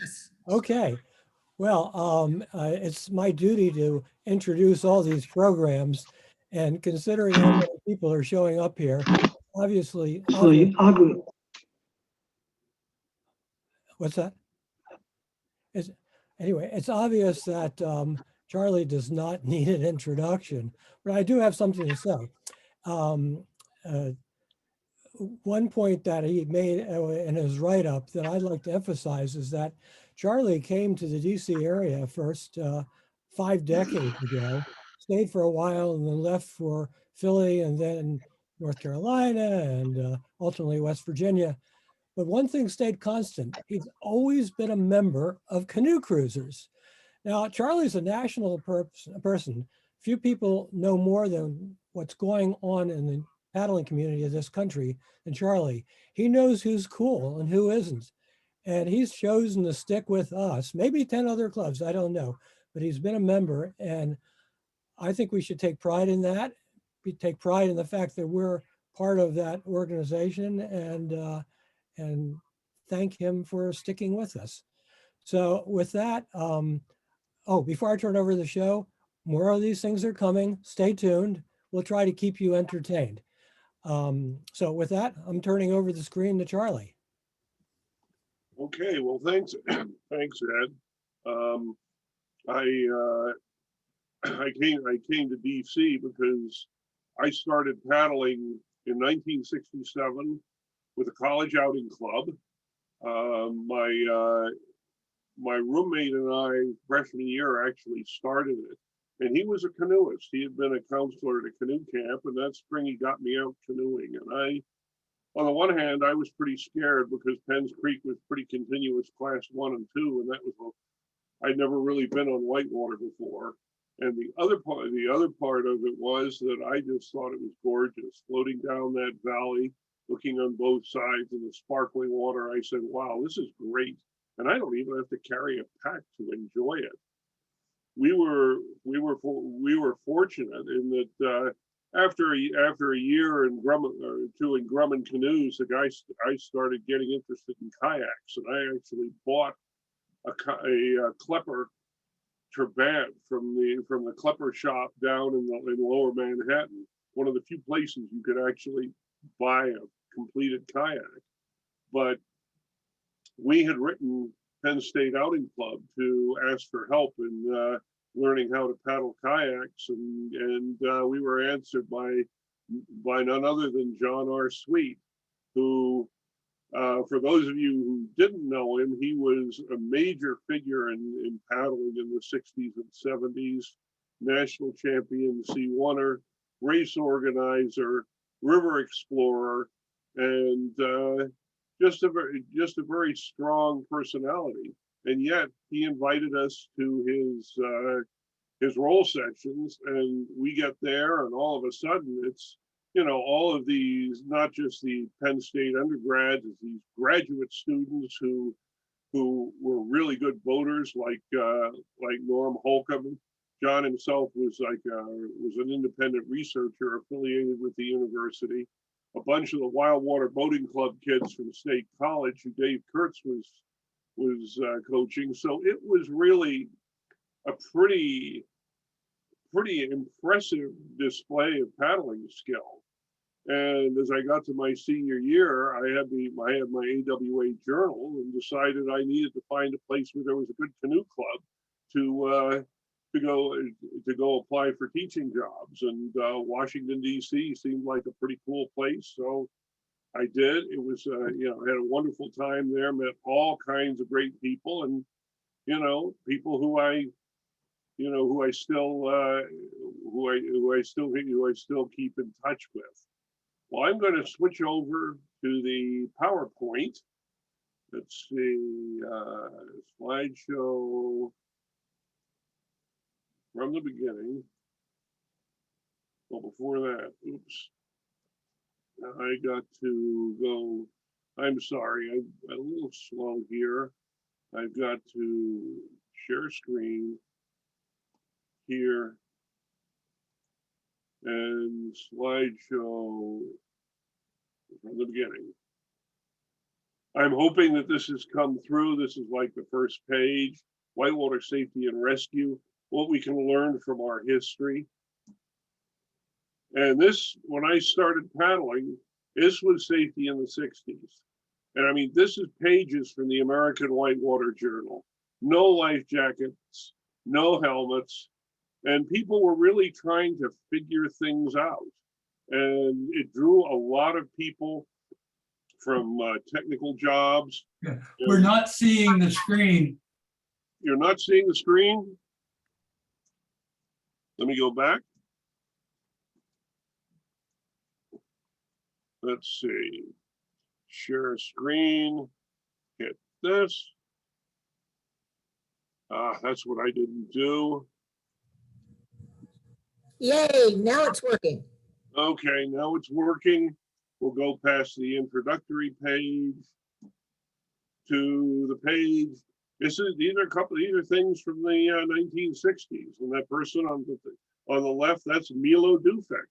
Yes. Okay. Well, it's my duty to introduce all these programs, and considering how many people are showing up here, obviously, obvious. Actually, ugly. What's that? It's, anyway, it's obvious that Charlie does not need an introduction, but I do have something to say. Um, uh, One point that he made in his write-up that I'd like to emphasize is that Charlie came to the DC area first 5 decades ago, stayed for a while, and then left for Philly and then North Carolina and ultimately West Virginia. But one thing stayed constant. He's always been a member of canoe cruisers. Now, Charlie's a national person. Few people know more than what's going on in the paddling community of this country than Charlie. He knows who's cool and who isn't. And he's chosen to stick with us, maybe 10 other clubs, I don't know. But he's been a member. And I think we should take pride in that. We take pride in the fact that we're part of that organization and thank him for sticking with us. So with that, oh, before I turn over the show, more of these things are coming. Stay tuned. We'll try to keep you entertained. So with that, I'm turning over the screen to Charlie. Okay, well, thanks, thanks, Ed. Um, I I came to DC because I started paddling in 1967 with a college outing club. My my roommate and I, freshman year, actually started it. And he was a canoeist. He had been a counselor at a canoe camp, and that spring he got me out canoeing. And on the one hand, I was pretty scared because Penns Creek was pretty continuous class 1 and 2, and that was I'd never really been on whitewater before. And the other part of it was that I just thought it was gorgeous, floating down that valley, looking on both sides in the sparkling water. I said, "Wow, this is great." And I don't even have to carry a pack to enjoy it. We were fortunate in that after a year in Grumman or two in Grumman canoes, I started getting interested in kayaks, and I actually bought a Klepper Trabant from the Klepper shop down in Lower Manhattan. One of the few places you could actually buy a completed kayak. But we had written Penn State Outing Club to ask for help in learning how to paddle kayaks, and we were answered by none other than John R. Sweet, who, for those of you who didn't know him, he was a major figure in paddling in the 60s and 70s, national champion, C1er, race organizer, river explorer, and just a very strong personality. And yet he invited us to his roll sessions, and we get there, and all of a sudden it's all of these, not just the Penn State undergrads, it's these graduate students who were really good boaters, like Norm Holcomb. John himself was an independent researcher affiliated with the university. A bunch of the Wildwater Boating Club kids from State College, who Dave Kurtz was coaching. So it was really a pretty impressive display of paddling skill. And as I got to my senior year, I had my AWA journal and decided I needed to find a place where there was a good canoe club to go apply for teaching jobs. And Washington D.C. seemed like a pretty cool place, so I did. It was I had a wonderful time there. Met all kinds of great people, and people who I still keep in touch with. Well, I'm going to switch over to the PowerPoint. Let's see, slideshow from the beginning. Well, before that, oops, I got to go. I'm sorry, I'm a little slow here. I've got to share screen here and slideshow from the beginning. I'm hoping that this has come through. This is like the first page, whitewater safety and rescue, what we can learn from our history. And this, when I started paddling, this was safety in the 60s. And I mean, this is pages from the American Whitewater Journal. No life jackets, no helmets, and people were really trying to figure things out. And it drew a lot of people from technical jobs. Yeah. We're not seeing the screen. You're not seeing the screen? Let me go back. Let's see. Share screen. Hit this. That's what I didn't do. Yay, now it's working. Okay, now it's working. We'll go past the introductory page to the page. These are things from the 1960s. And that person on the left, that's Milo Dufek,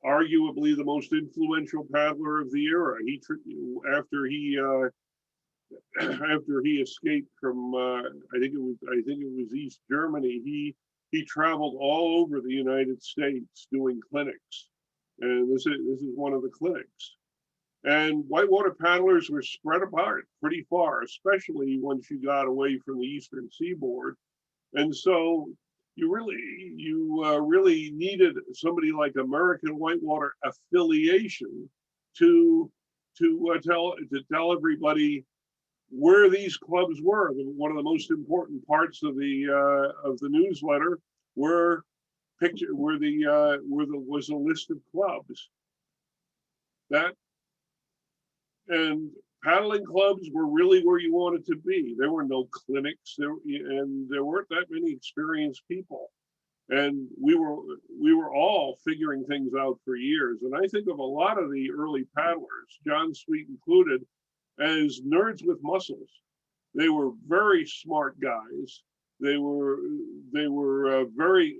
arguably the most influential paddler of the era. After he escaped from I think it was East Germany, he traveled all over the United States doing clinics. And this is one of the clinics. And whitewater paddlers were spread apart pretty far, especially once you got away from the eastern seaboard. And so you really needed somebody like American Whitewater Affiliation to tell everybody where these clubs were. One of the most important parts of the newsletter was a list of clubs. And paddling clubs were really where you wanted to be. There were no clinics, and there weren't that many experienced people. And we were all figuring things out for years. And I think of a lot of the early paddlers, John Sweet included, as nerds with muscles. They were very smart guys. They were very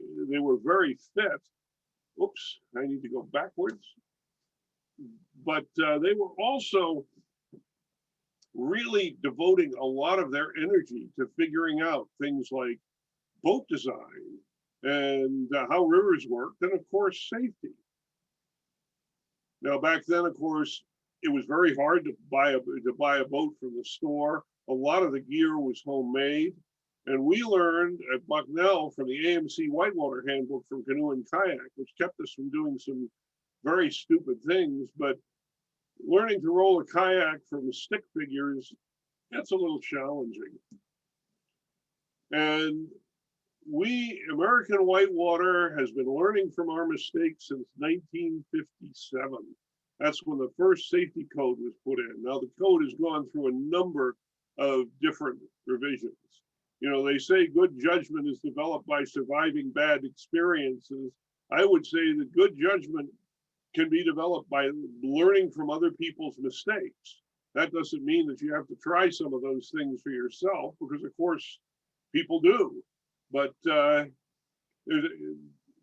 fit. Oops, I need to go backwards. But they were also really devoting a lot of their energy to figuring out things like boat design and how rivers worked, and of course safety. Now back then, of course, it was very hard to buy a boat from the store. A lot of the gear was homemade, and we learned at Bucknell from the AMC Whitewater Handbook from Canoe and Kayak, which kept us from doing some very stupid things. But learning to roll a kayak from stick figures, that's a little challenging. And American Whitewater has been learning from our mistakes since 1957. That's when the first safety code was put in. Now the code has gone through a number of different revisions. You know, they say good judgment is developed by surviving bad experiences. I would say that good judgment can be developed by learning from other people's mistakes. That doesn't mean that you have to try some of those things for yourself, because of course people do. But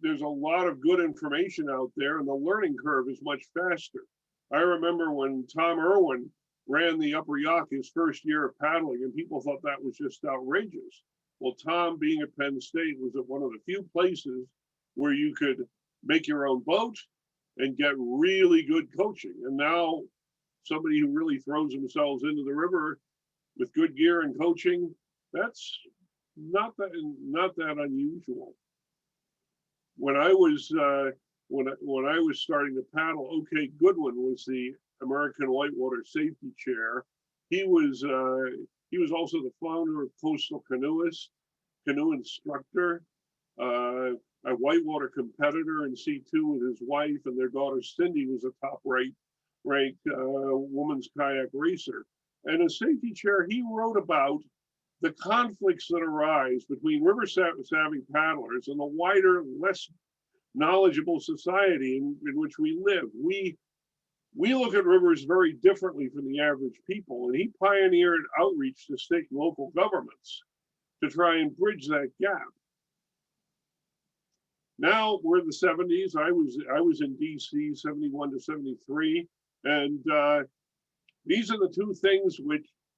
there's a lot of good information out there, and the learning curve is much faster. I remember when Tom Irwin ran the Upper Yacht his first year of paddling, and people thought that was just outrageous. Well, Tom, being at Penn State, was at one of the few places where you could make your own boat and get really good coaching. And now somebody who really throws themselves into the river with good gear and coaching, that's not that unusual. When I was when I was starting to paddle, OK Goodwin was the American Whitewater Safety Chair. He was also the founder of Coastal Canoeist, canoe instructor, a whitewater competitor in C2 with his wife, and their daughter Cindy was a top ranked woman's kayak racer. And as safety chair, he wrote about the conflicts that arise between river savvy paddlers and the wider, less knowledgeable society in which we live. We look at rivers very differently from the average people, and he pioneered outreach to state and local governments to try and bridge that gap. Now we're in the 70s. I was in DC 71 to 73, and these are the two things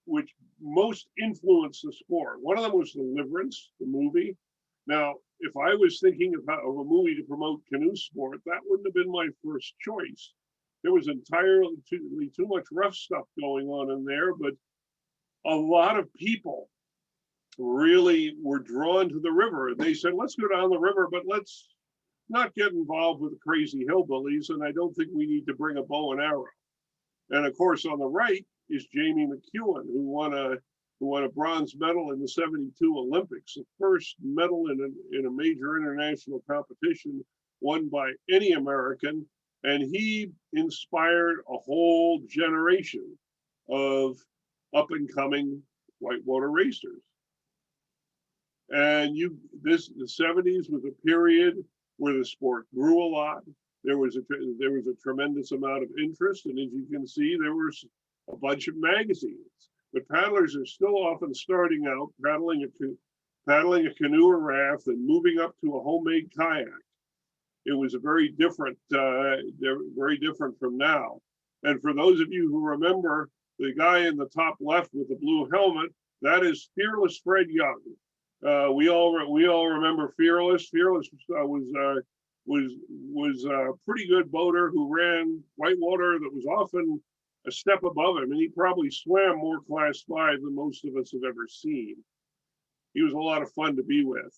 which most influence the sport. One of them was Deliverance, the movie. Now, if I was thinking of a movie to promote canoe sport, that wouldn't have been my first choice. There was entirely too much rough stuff going on in there, but a lot of people really were drawn to the river. They said, let's go down the river, but let's not get involved with the crazy hillbillies. And I don't think we need to bring a bow and arrow. And of course, on the right is Jamie McEwen, who won a bronze medal in the '72 Olympics, the first medal in a major international competition won by any American. And he inspired a whole generation of up and coming whitewater racers. And the '70s was a period where the sport grew a lot. There was a tremendous amount of interest, and as you can see, there was a bunch of magazines. But paddlers are still often starting out paddling a canoe or raft and moving up to a homemade kayak. It was a very different from now. And for those of you who remember the guy in the top left with the blue helmet, that is Fearless Fred Young. We all remember Fearless. Fearless was a pretty good boater who ran whitewater that was often a step above him, and he probably swam more Class 5 than most of us have ever seen. He was a lot of fun to be with.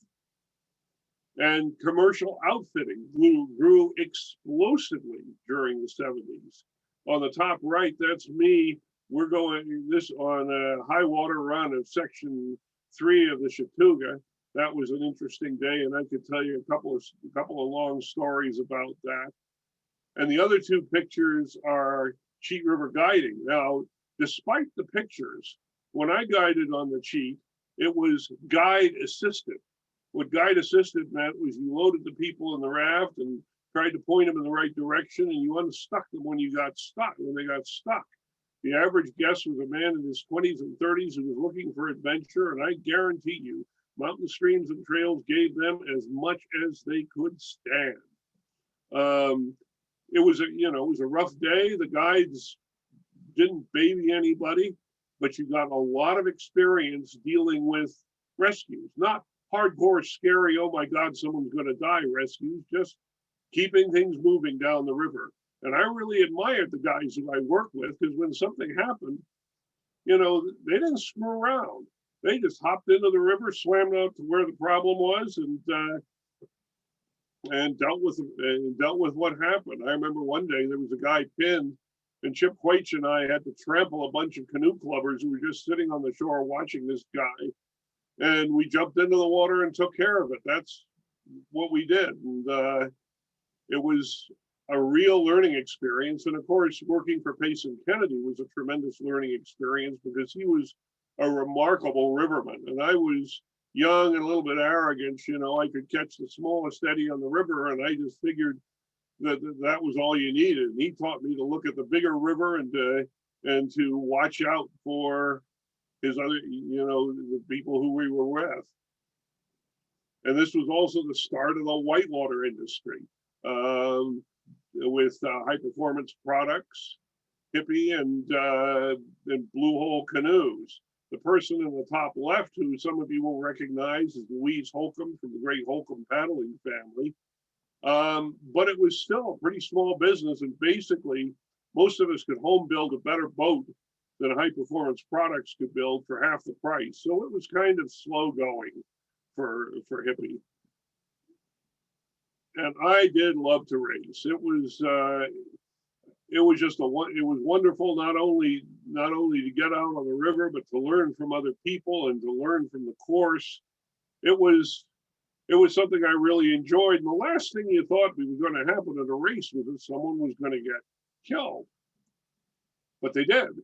And commercial outfitting grew explosively during the '70s. On the top right, that's me. We're going this on a high water run of Section 3 of the Chattooga. That was an interesting day, and I could tell you a couple of long stories about that. And the other two pictures are Cheat River guiding. Now, despite the pictures, when I guided on the Cheat, it was guide assisted. What guide assisted meant was you loaded the people in the raft and tried to point them in the right direction, and you unstuck them when they got stuck. The average guest was a man in his 20s and 30s who was looking for adventure, and I guarantee you, mountain streams and trails gave them as much as they could stand. It was a rough day. The guides didn't baby anybody, but you got a lot of experience dealing with rescues, not hardcore, scary, oh my God, someone's going to die rescues, just keeping things moving down the river. And I really admired the guys that I worked with, because when something happened, they didn't screw around. They just hopped into the river, swam out to where the problem was, and dealt with what happened. I remember one day there was a guy pinned, and Chip Quaich and I had to trample a bunch of canoe clubbers who were just sitting on the shore watching this guy. And we jumped into the water and took care of it. That's what we did. And it was a real learning experience. And of course, working for Payson Kennedy was a tremendous learning experience, because he was a remarkable riverman. And I was young and a little bit arrogant. I could catch the smallest eddy on the river, and I just figured that was all you needed. And he taught me to look at the bigger river and to watch out for his other, the people who we were with. And this was also the start of the whitewater industry, with high performance products, Hippie, and Blue Hole canoes. The person in the top left, who some of you will recognize, is Louise Holcomb from the great Holcomb paddling family. But it was still a pretty small business, and basically most of us could home build a better boat than high performance products could build for half the price. So it was kind of slow going for Hippie. And I did love to race. It was wonderful not only to get out on the river, but to learn from other people and to learn from the course. It was something I really enjoyed. And the last thing you thought was going to happen at a race was that someone was going to get killed, but they did.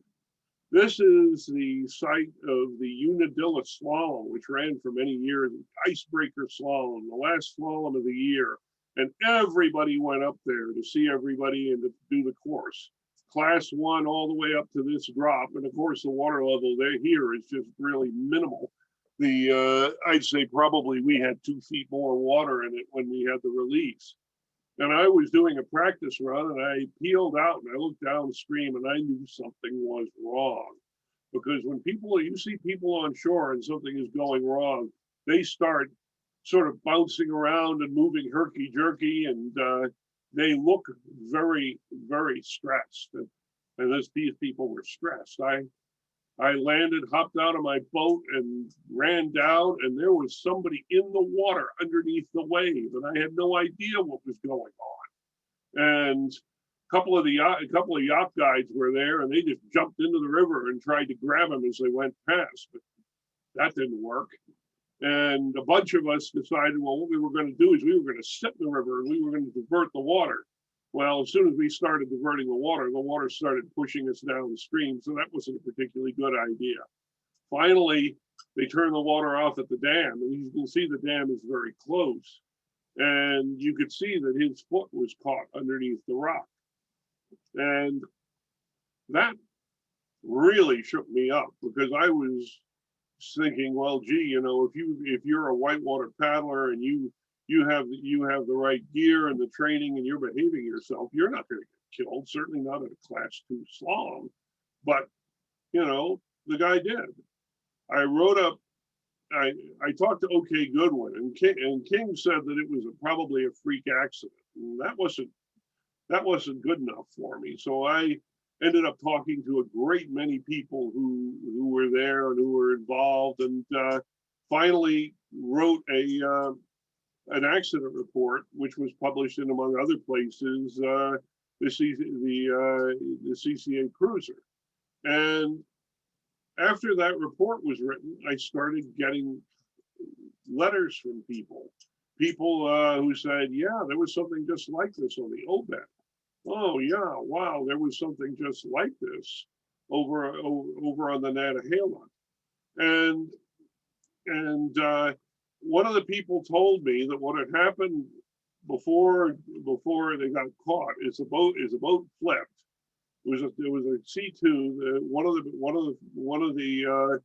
This is the site of the Unadilla Slalom, which ran for many years, icebreaker slalom, the last slalom of the year. And everybody went up there to see everybody and to do the course. Class 1 all the way up to this drop. And of course, the water level here is just really minimal. I'd say probably we had 2 feet more water in it when we had the release. And I was doing a practice run and I peeled out and I looked downstream and I knew something was wrong. Because when you see people on shore and something is going wrong, they start sort of bouncing around and moving herky jerky, and they look very, very stressed. And these people were stressed. I landed, hopped out of my boat and ran down, and there was somebody in the water underneath the wave, and I had no idea what was going on. And a couple of yacht guides were there, and they just jumped into the river and tried to grab him as they went past, but that didn't work. And a bunch of us decided, well, what we were going to do is we were going to sit in the river and we were going to divert the water. Well, as soon as we started diverting the water started pushing us downstream. So that wasn't a particularly good idea. Finally, they turned the water off at the dam. And you can see the dam is very close. And you could see that his foot was caught underneath the rock. And that really shook me up because I was thinking, well, gee, you know, if you're a whitewater paddler and you have the right gear and the training and you're behaving yourself, you're not going to get killed. Certainly not at a class 2 slalom. But you know, the guy did. I wrote up. I talked to OK Goodwin, and King said that it was probably a freak accident. And that wasn't good enough for me. So I ended up talking to a great many people who were there and who were involved, and finally wrote an accident report, which was published in, among other places, the CCA Cruiser. And after that report was written, I started getting letters from people who said, yeah, there was something just like this on the OBET. Oh yeah, wow, there was something just like this over on the Nantahala. And one of the people told me that what had happened before they got caught is a boat flipped. There was a C2. One of the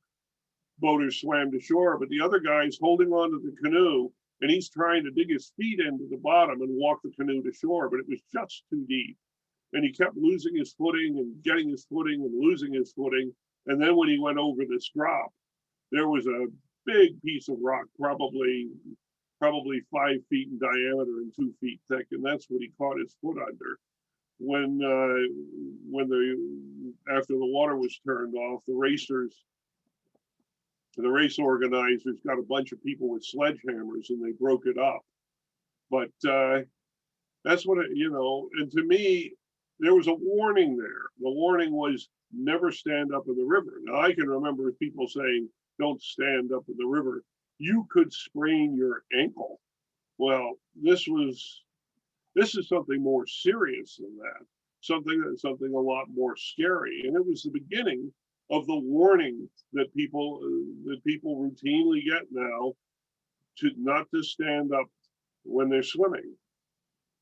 boaters swam to shore, but the other guy's holding on to the canoe, and he's trying to dig his feet into the bottom and walk the canoe to shore, but it was just too deep. And he kept losing his footing and getting his footing and losing his footing. And then when he went over this drop, there was a big piece of rock, probably 5 feet in diameter and 2 feet thick, and that's what he caught his foot under. When after the water was turned off, the race organizers got a bunch of people with sledgehammers and they broke it up. But that's what and to me, there was a warning there. The warning was never stand up in the river. Now I can remember people saying, don't stand up in the river. You could sprain your ankle. Well, this is something more serious than that. Something a lot more scary. And it was the beginning of the warning that people routinely get now to not to stand up when they're swimming.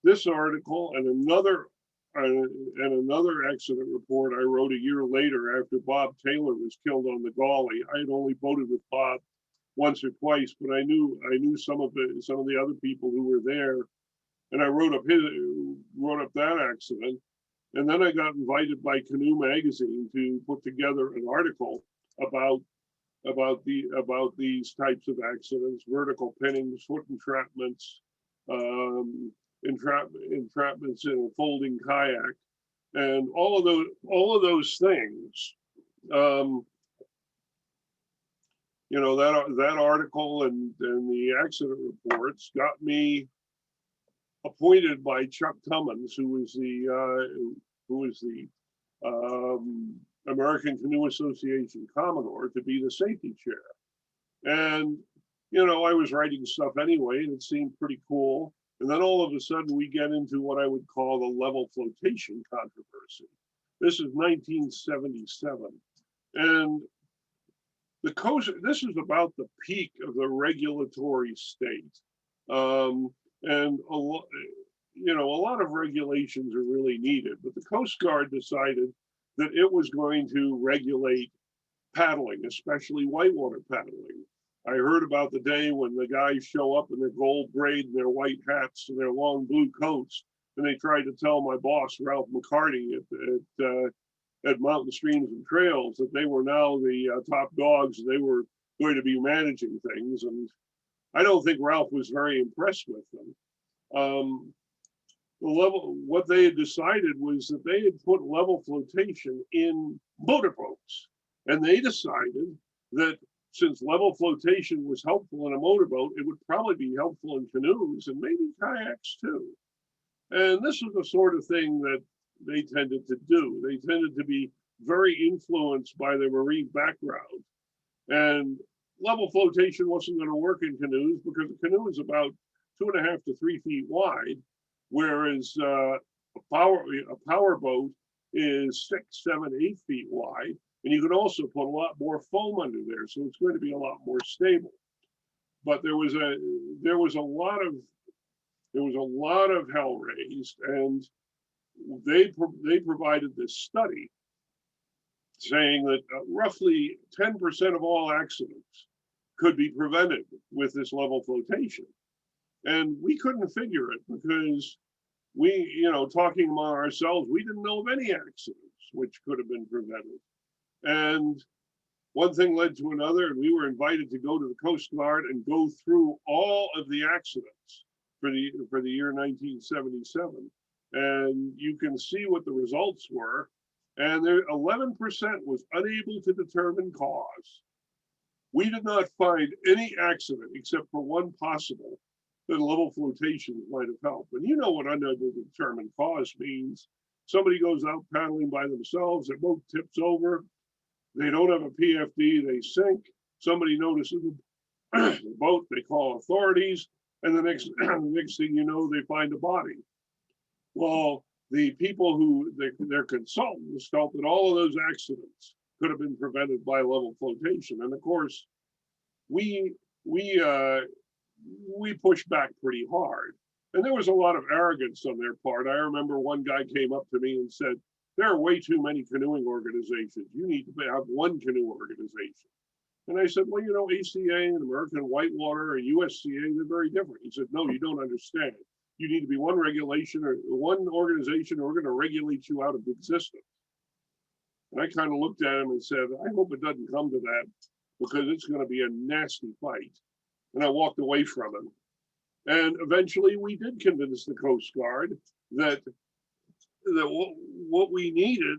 This article and another accident report I wrote a year later after Bob Taylor was killed on the Gauley. I had only boated with Bob once or twice, but I knew some of the other people who were there, and I wrote up that accident. And then I got invited by Canoe Magazine to put together an article about these types of accidents: vertical pinnings, foot entrapments, entrapments in a folding kayak, and all of those things. That article and the accident reports got me appointed by Chuck Cummins, who was the American Canoe Association Commodore, to be the safety chair. And I was writing stuff anyway, and it seemed pretty cool. And then all of a sudden, we get into what I would call the level flotation controversy. This is 1977, and the coast. This is about the peak of the regulatory state. And a lot of regulations are really needed, but the Coast Guard decided that it was going to regulate paddling, especially whitewater paddling. I heard about the day when the guys show up in their gold braid and their white hats and their long blue coats, and they tried to tell my boss, Ralph McCarty at Mountain Streams and Trails, that they were now the top dogs and they were going to be managing things. And I don't think Ralph was very impressed with them. What they had decided was that they had put level flotation in motorboats, and they decided that since level flotation was helpful in a motorboat, it would probably be helpful in canoes and maybe kayaks too. And this is the sort of thing that they tended to do. They tended to be very influenced by their marine background. And level flotation wasn't going to work in canoes because a canoe is about 2.5 to 3 feet wide, whereas a power boat is 6, 7, 8 feet wide. And you can also put a lot more foam under there, so it's going to be a lot more stable. But there was a lot of hell raised, and they provided this study saying that roughly 10% of all accidents could be prevented with this level flotation. And we couldn't figure it because we, talking among ourselves, we didn't know of any accidents which could have been prevented. And one thing led to another, and we were invited to go to the Coast Guard and go through all of the accidents for the year 1977. And you can see what the results were. And there 11% was unable to determine cause. We did not find any accident except for one possible that level flotation might have helped. And you know what unable to determine cause means. Somebody goes out paddling by themselves, their boat tips over, they don't have a PFD, they sink. Somebody notices the boat, they call authorities, and the next thing you know, they find a body. Well, the people their consultants felt that all of those accidents could have been prevented by level flotation. And of course, we pushed back pretty hard. And there was a lot of arrogance on their part. I remember one guy came up to me and said, there are way too many canoeing organizations. You need to have one canoe organization. And I said, well, ACA and American Whitewater and USCA, they're very different. He said, no, you don't understand. You need to be one regulation or one organization, or we're going to regulate you out of existence. And I kind of looked at him and said, I hope it doesn't come to that, because it's going to be a nasty fight. And I walked away from him. And eventually we did convince the Coast Guard that what we needed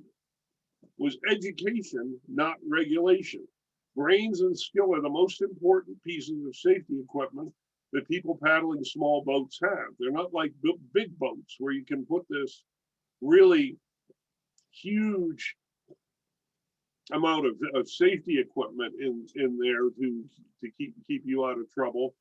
was education, not regulation. Brains and skill are the most important pieces of safety equipment that people paddling small boats have. They're not like big boats where you can put this really huge amount of safety equipment in there to keep you out of trouble.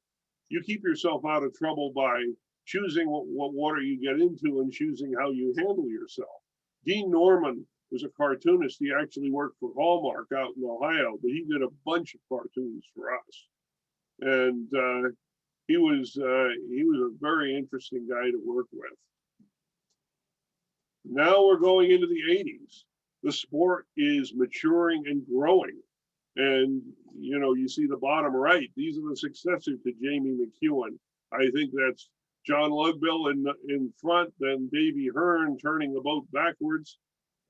You keep yourself out of trouble by choosing what water you get into and choosing how you handle yourself. Dean Norman was a cartoonist. He actually worked for Hallmark out in Ohio, but he did a bunch of cartoons for us. And he was a very interesting guy to work with. Now we're going into the 80s. The sport is maturing and growing. And, you see the bottom right, these are the successors to Jamie McEwen. I think that's John Lugbill in front, then Davy Hearn turning the boat backwards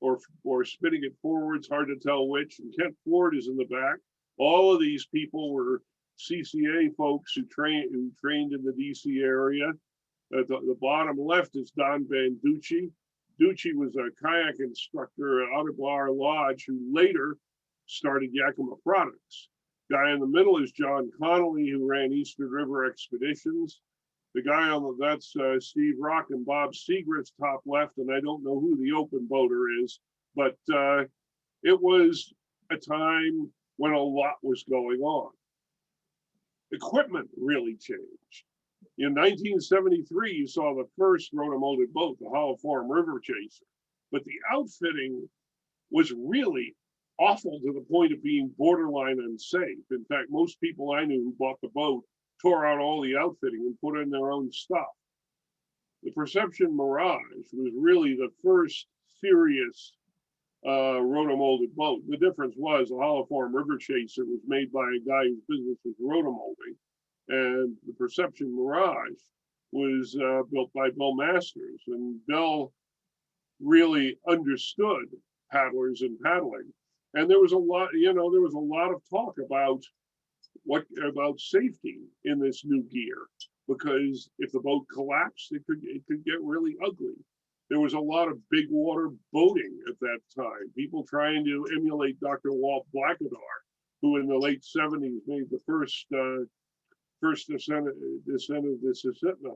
or spinning it forwards, hard to tell which. And Kent Ford is in the back. All of these people were CCA folks who trained in the DC area. At the bottom left is Don Van Ducci. Ducci was a kayak instructor at Audubon Lodge who later started Yakima Products. Guy in the middle is John Connolly, who ran Eastern River Expeditions. The guy that's Steve Rock and Bob Segrist, top left, and I don't know who the open boater is, but it was a time when a lot was going on. Equipment really changed. In 1973, you saw the first rotomotive boat, the Hollow Form River Chaser, but the outfitting was really awful to the point of being borderline unsafe. In fact, most people I knew who bought the boat tore out all the outfitting and put in their own stuff. The Perception Mirage was really the first serious rotomolded boat. The difference was a holoform river chaser was made by a guy whose business was rotomolding, and the Perception Mirage was built by Bill Masters, and Bill really understood paddlers and paddling. And there was a lot, there was a lot of talk about safety in this new gear, because if the boat collapsed, it could get really ugly. There was a lot of big water boating at that time. People trying to emulate Dr. Walt Blackadar, who in the late 70s made the first descent of the Susitna.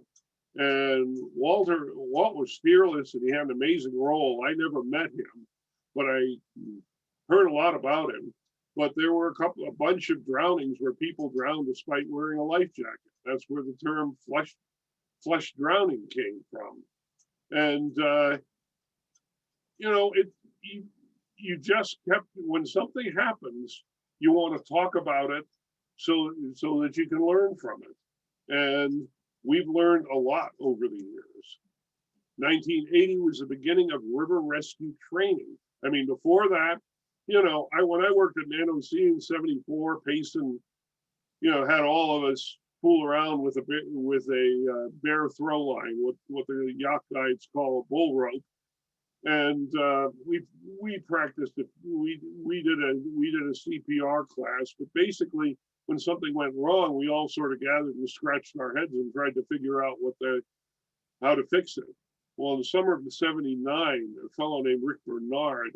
And Walt was fearless, and he had an amazing role. I never met him, but I heard a lot about him. But there were a bunch of drownings where people drowned despite wearing a life jacket. That's where the term flush drowning came from. And you just kept, when something happens, you want to talk about it so that you can learn from it. And we've learned a lot over the years. 1980 was the beginning of river rescue training. I mean, before that, when I worked at NOC in '74, Payson, had all of us fool around with a bare throw line, what the yacht guides call a bull rope, and we practiced it. We did a CPR class, but basically, when something went wrong, we all sort of gathered and scratched our heads and tried to figure out how to fix it. Well, in the summer of '79, a fellow named Rick Bernard,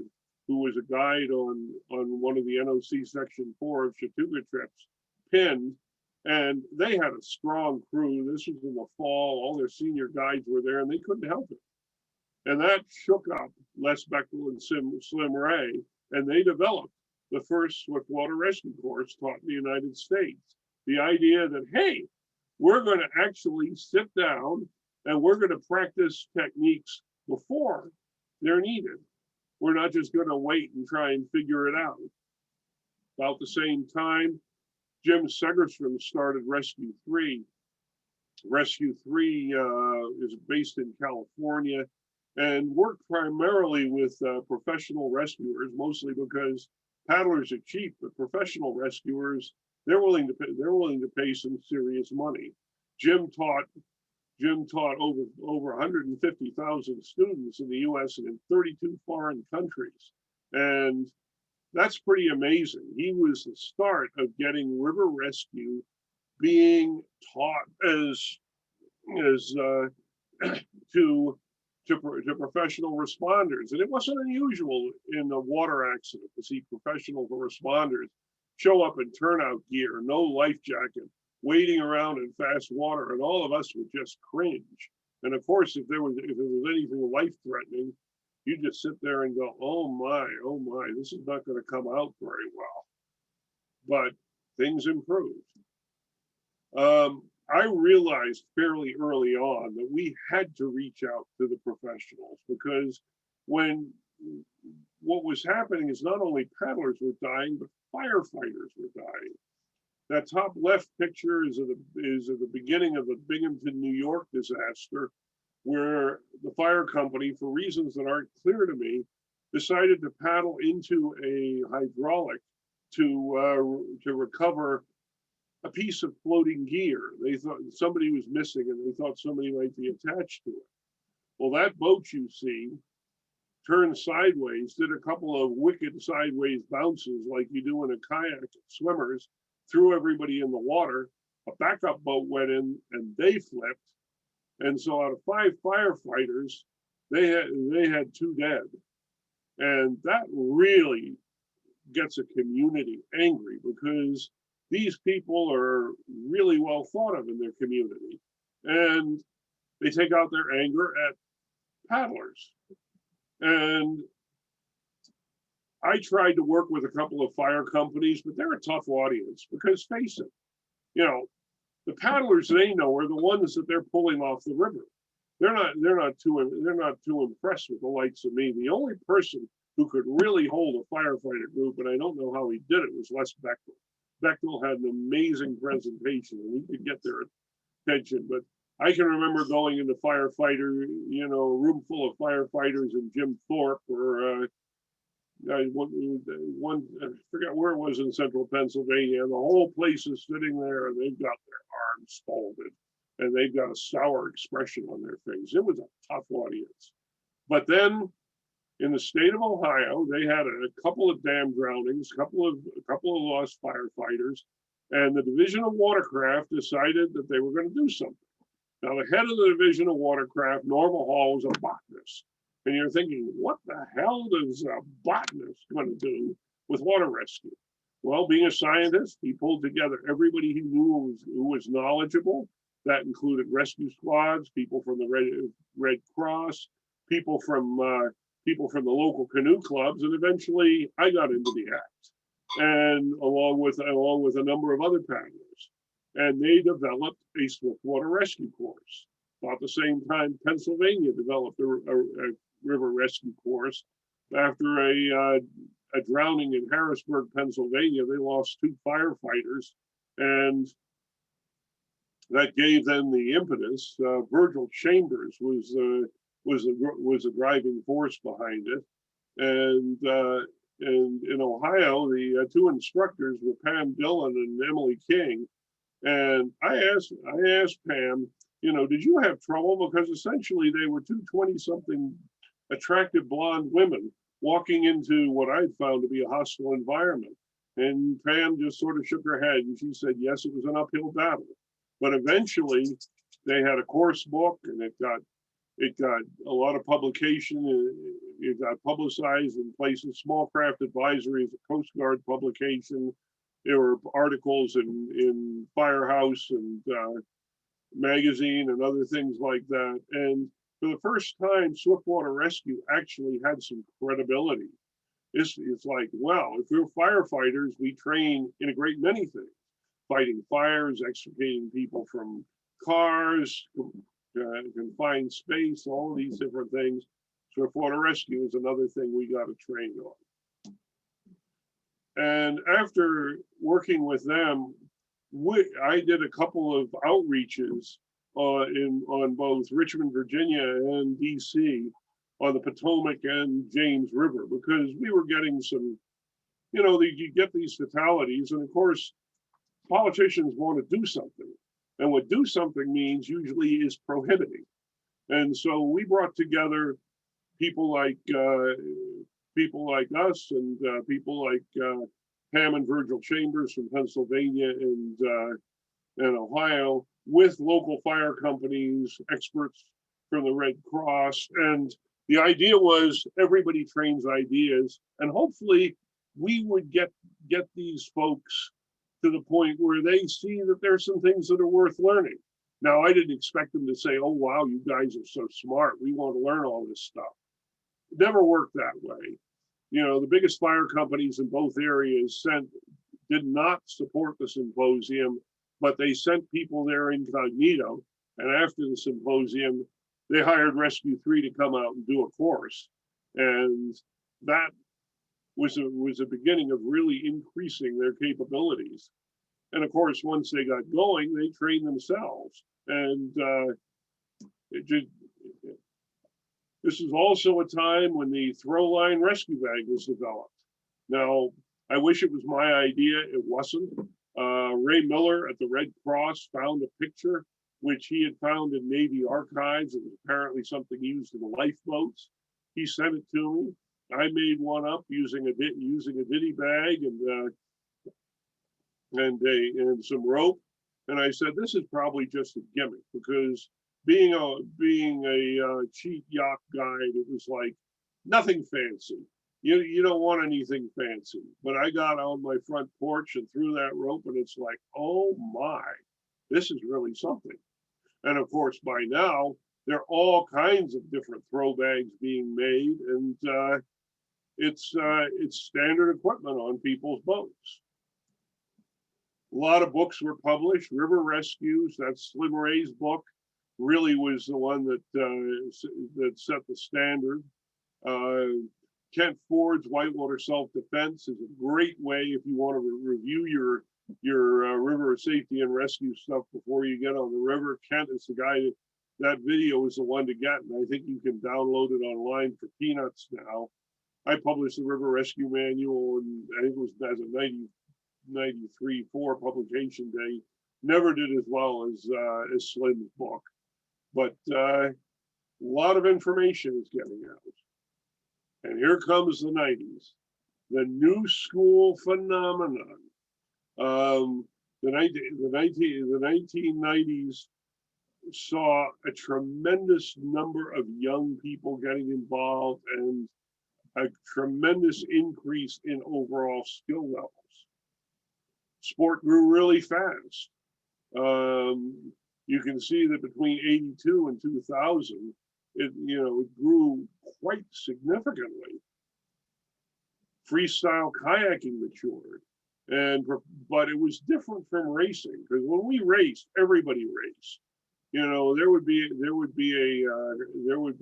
who was a guide on one of the NOC Section 4 of Chattooga trips, pinned, and they had a strong crew. This was in the fall. All their senior guides were there, and they couldn't help it. And that shook up Les Bechtel and Slim Ray, and they developed the first swiftwater rescue course taught in the United States. The idea that, hey, we're going to actually sit down and we're going to practice techniques before they're needed. We're not just going to wait and try and figure it out. About the same time, Jim Segerstrom started Rescue 3. Rescue 3 is based in California and worked primarily with professional rescuers, mostly because paddlers are cheap, but professional rescuers, they're willing to pay some serious money. Jim taught over 150,000 students in the US and in 32 foreign countries. And that's pretty amazing. He was the start of getting river rescue being taught as to professional responders. And it wasn't unusual in a water accident to see professional responders show up in turnout gear, no life jacket, wading around in fast water, and all of us would just cringe. And of course, if there was anything life-threatening, you just sit there and go, oh my, this is not going to come out very well. But things improved. I realized fairly early on that we had to reach out to the professionals, because what was happening is not only paddlers were dying, but firefighters were dying. That top left picture is of the beginning of the Binghamton, New York disaster, where the fire company, for reasons that aren't clear to me, decided to paddle into a hydraulic to recover a piece of floating gear. They thought somebody was missing, and they thought somebody might be attached to it. Well, that boat you see turned sideways, did a couple of wicked sideways bounces like you do in a kayak at swimmers, threw everybody in the water. A backup boat went in and they flipped. And so out of 5 firefighters, they had 2 dead. And that really gets a community angry, because these people are really well thought of in their community. And they take out their anger at paddlers. And I tried to work with a couple of fire companies, but they're a tough audience, because face it, the paddlers they know are the ones that they're pulling off the river. They're not too impressed with the likes of me. The only person who could really hold a firefighter group, and I don't know how he did it, was Les Bechtel. Bechtel had an amazing presentation, and he could get their attention. But I can remember going into firefighter, a room full of firefighters, and Jim Thorpe or I forgot where it was in central Pennsylvania. The whole place is sitting there and they've got their arms folded and they've got a sour expression on their face. It was a tough audience. But then in the state of Ohio, they had a couple of dam drownings, a couple of lost firefighters, and the Division of Watercraft decided that they were going to do something. Now, the head of the Division of Watercraft, Norma Hall, was a botanist. And you're thinking, what the hell does a botanist going to do with water rescue? Well, being a scientist, he pulled together everybody he knew who was knowledgeable. That included rescue squads, people from the Red Cross, people from the local canoe clubs, and eventually I got into the act, and along with a number of other paddlers, and they developed a swiftwater rescue course. About the same time, Pennsylvania developed a river rescue course. After a drowning in Harrisburg, Pennsylvania, they lost 2 firefighters, and that gave them the impetus. Virgil Chambers was a driving force behind it, and in Ohio, the 2 instructors were Pam Dillon and Emily King, and I asked Pam, did you have trouble? Because essentially they were 2 20-something attractive blonde women walking into what I'd found to be a hostile environment. And Pam just sort of shook her head and she said, yes, it was an uphill battle. But eventually they had a course book and it got a lot of publication. It got publicized in places. Small Craft Advisory is a Coast Guard publication. There were articles in Firehouse and magazine and other things like that. And for the first time, swiftwater rescue actually had some credibility. It's like, well, if we're firefighters, we train in a great many things. Fighting fires, extricating people from cars, confined space, all of these different things. Swiftwater rescue is another thing we got to train on. And after working with them, I did a couple of outreaches on both Richmond, Virginia and DC on the Potomac and James River, because we were getting some, you get these fatalities, and of course, politicians want to do something. And what do something means usually is prohibiting. And so we brought together people like us and people like Pam and Virgil Chambers from Pennsylvania and Ohio, with local fire companies, experts from the Red Cross. And the idea was everybody trains ideas, and hopefully we would get these folks to the point where they see that there's some things that are worth learning. Now, I didn't expect them to say, oh, wow, you guys are so smart. We want to learn all this stuff. It never worked that way. The biggest fire companies in both areas did not support the symposium, but they sent people there incognito. And after the symposium, they hired Rescue 3 to come out and do a course. And that was a beginning of really increasing their capabilities. And of course, once they got going, they trained themselves. And this is also a time when the throw line rescue bag was developed. Now, I wish it was my idea. It wasn't. Ray Miller at the Red Cross found a picture which he had found in Navy archives. It was apparently something used in the lifeboats. He sent it to me. I made one up using a ditty bag and some rope. And I said, this is probably just a gimmick, because being a cheap yacht guide, it was like nothing fancy. You don't want anything fancy. But I got on my front porch and threw that rope, and it's like, oh my, this is really something. And of course, by now, there are all kinds of different throw bags being made, and it's standard equipment on people's boats. A lot of books were published. River Rescues, that's Slim Ray's book, really was the one that set the standard. Kent Ford's Whitewater Self-Defense is a great way if you want to review your river safety and rescue stuff before you get on the river. Kent is the guy that video is the one to get, and I think you can download it online for peanuts now. I published the River Rescue Manual, and I think it was as a 93-4 publication day. Never did as well as Slim's book, but a lot of information is getting out. And here comes the 90s, the new school phenomenon. The 1990s saw a tremendous number of young people getting involved and a tremendous increase in overall skill levels. Sport grew really fast. You can see that between 82 and 2000, it grew quite significantly. Freestyle kayaking matured, but it was different from racing, because when we raced, everybody raced. There would be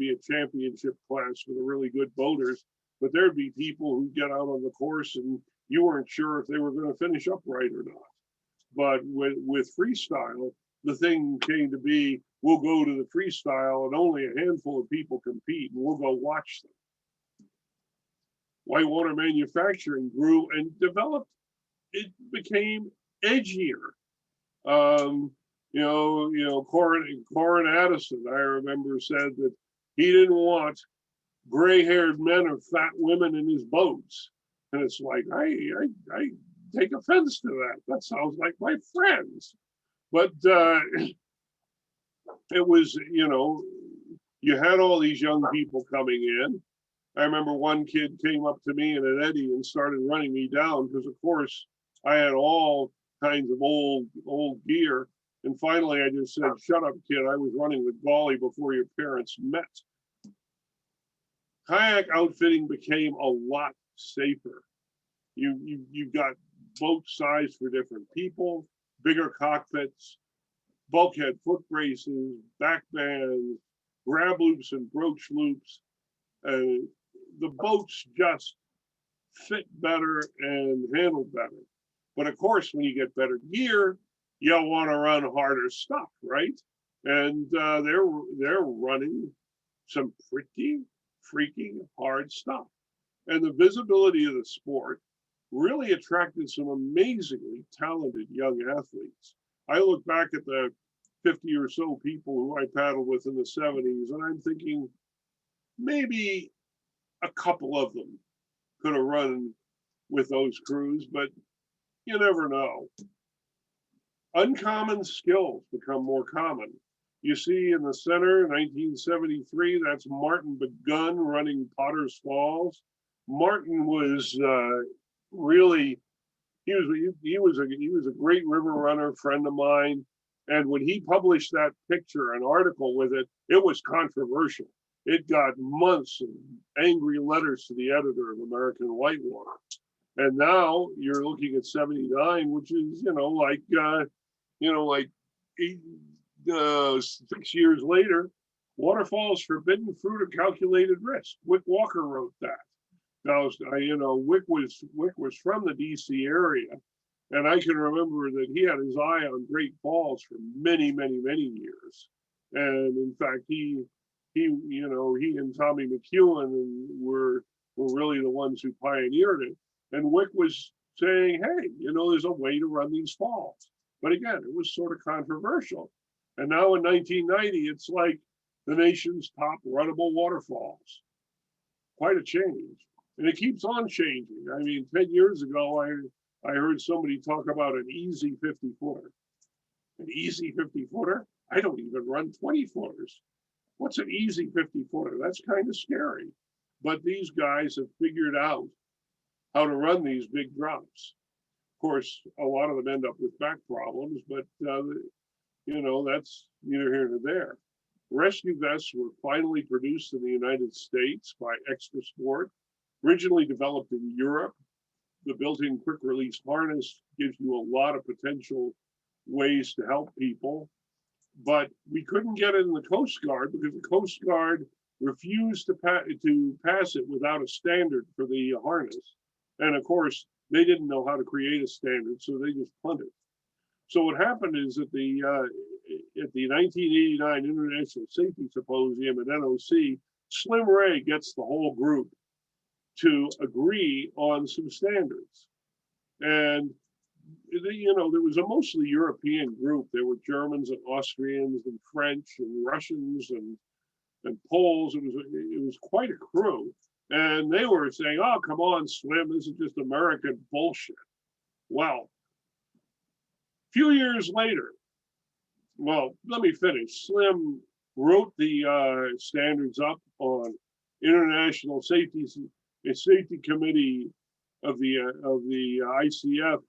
a championship class for the really good boaters, but there'd be people who get out on the course and you weren't sure if they were going to finish upright or not. But with freestyle, the thing came to be, we'll go to the freestyle and only a handful of people compete, and we'll go watch them. Whitewater manufacturing grew and developed. It became edgier. Corin Addison, I remember, said that he didn't want gray-haired men or fat women in his boats. And it's like, I take offense to that. That sounds like my friends. But it was, you had all these young people coming in. I remember one kid came up to me in an eddy and started running me down because, of course, I had all kinds of old gear. And finally, I just said, "Shut up, kid. I was running the Gawley before your parents met." Kayak outfitting became a lot safer. You got boat size for different people, bigger cockpits, bulkhead foot braces, back bands, grab loops and broach loops. The boats just fit better and handled better. But of course, when you get better gear, you'll want to run harder stuff, right? And they're running some pretty freaking hard stuff. And the visibility of the sport really attracted some amazingly talented young athletes. I look back at the 50 or so people who I paddled with in the 70s, and I'm thinking maybe a couple of them could have run with those crews, but you never know. Uncommon skills become more common. You see in the center, 1973, that's Martin Begun running Potter's Falls. Martin was really, he was a great river runner, friend of mine. And when he published that picture, an article with it, it was controversial. It got months of angry letters to the editor of American Whitewater. And now you're looking at 79, which is, like 6 years later, waterfalls forbidden fruit of calculated risk. Wick Walker wrote that. Now, Wick was from the DC area, and I can remember that he had his eye on Great Falls for many, many, many years. And in fact, he and Tommy McEwen were really the ones who pioneered it. And Wick was saying, hey, there's a way to run these falls. But again, it was sort of controversial. And now in 1990, it's like the nation's top runnable waterfalls. Quite a change. And it keeps on changing. I mean, 10 years ago, I heard somebody talk about an easy 50-footer. An easy 50-footer? I don't even run 20-footers. What's an easy 50-footer? That's kind of scary. But these guys have figured out how to run these big drops. Of course, a lot of them end up with back problems, but that's neither here nor there. Rescue vests were finally produced in the United States by Extra Sport, originally developed in Europe. The built-in quick-release harness gives you a lot of potential ways to help people, but we couldn't get it in the Coast Guard because the Coast Guard refused to pass it without a standard for the harness. And of course, they didn't know how to create a standard, so they just punted. So what happened is that at the 1989 International Safety Symposium at NOC, Slim Ray gets the whole group to agree on some standards. And there was a mostly European group. There were Germans and Austrians and French and Russians and Poles. It was quite a crew. And they were saying, oh, come on, Slim, this is just American bullshit. Well, a few years later, well, let me finish. Slim wrote the standards up on International Safety Committee of the ICF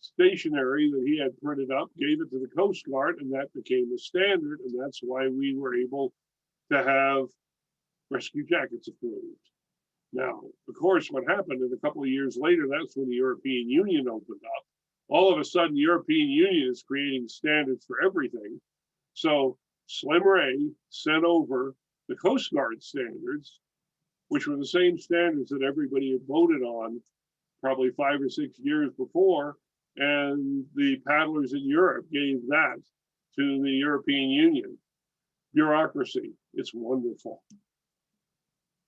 stationery that he had printed up, gave it to the Coast Guard, and that became the standard. And that's why we were able to have rescue jackets approved. Now, of course, what happened, and a couple of years later, that's when the European Union opened up. All of a sudden, the European Union is creating standards for everything. So Slim Ray sent over the Coast Guard standards, which were the same standards that everybody had voted on probably 5 or 6 years before. And the paddlers in Europe gave that to the European Union. Bureaucracy, it's wonderful.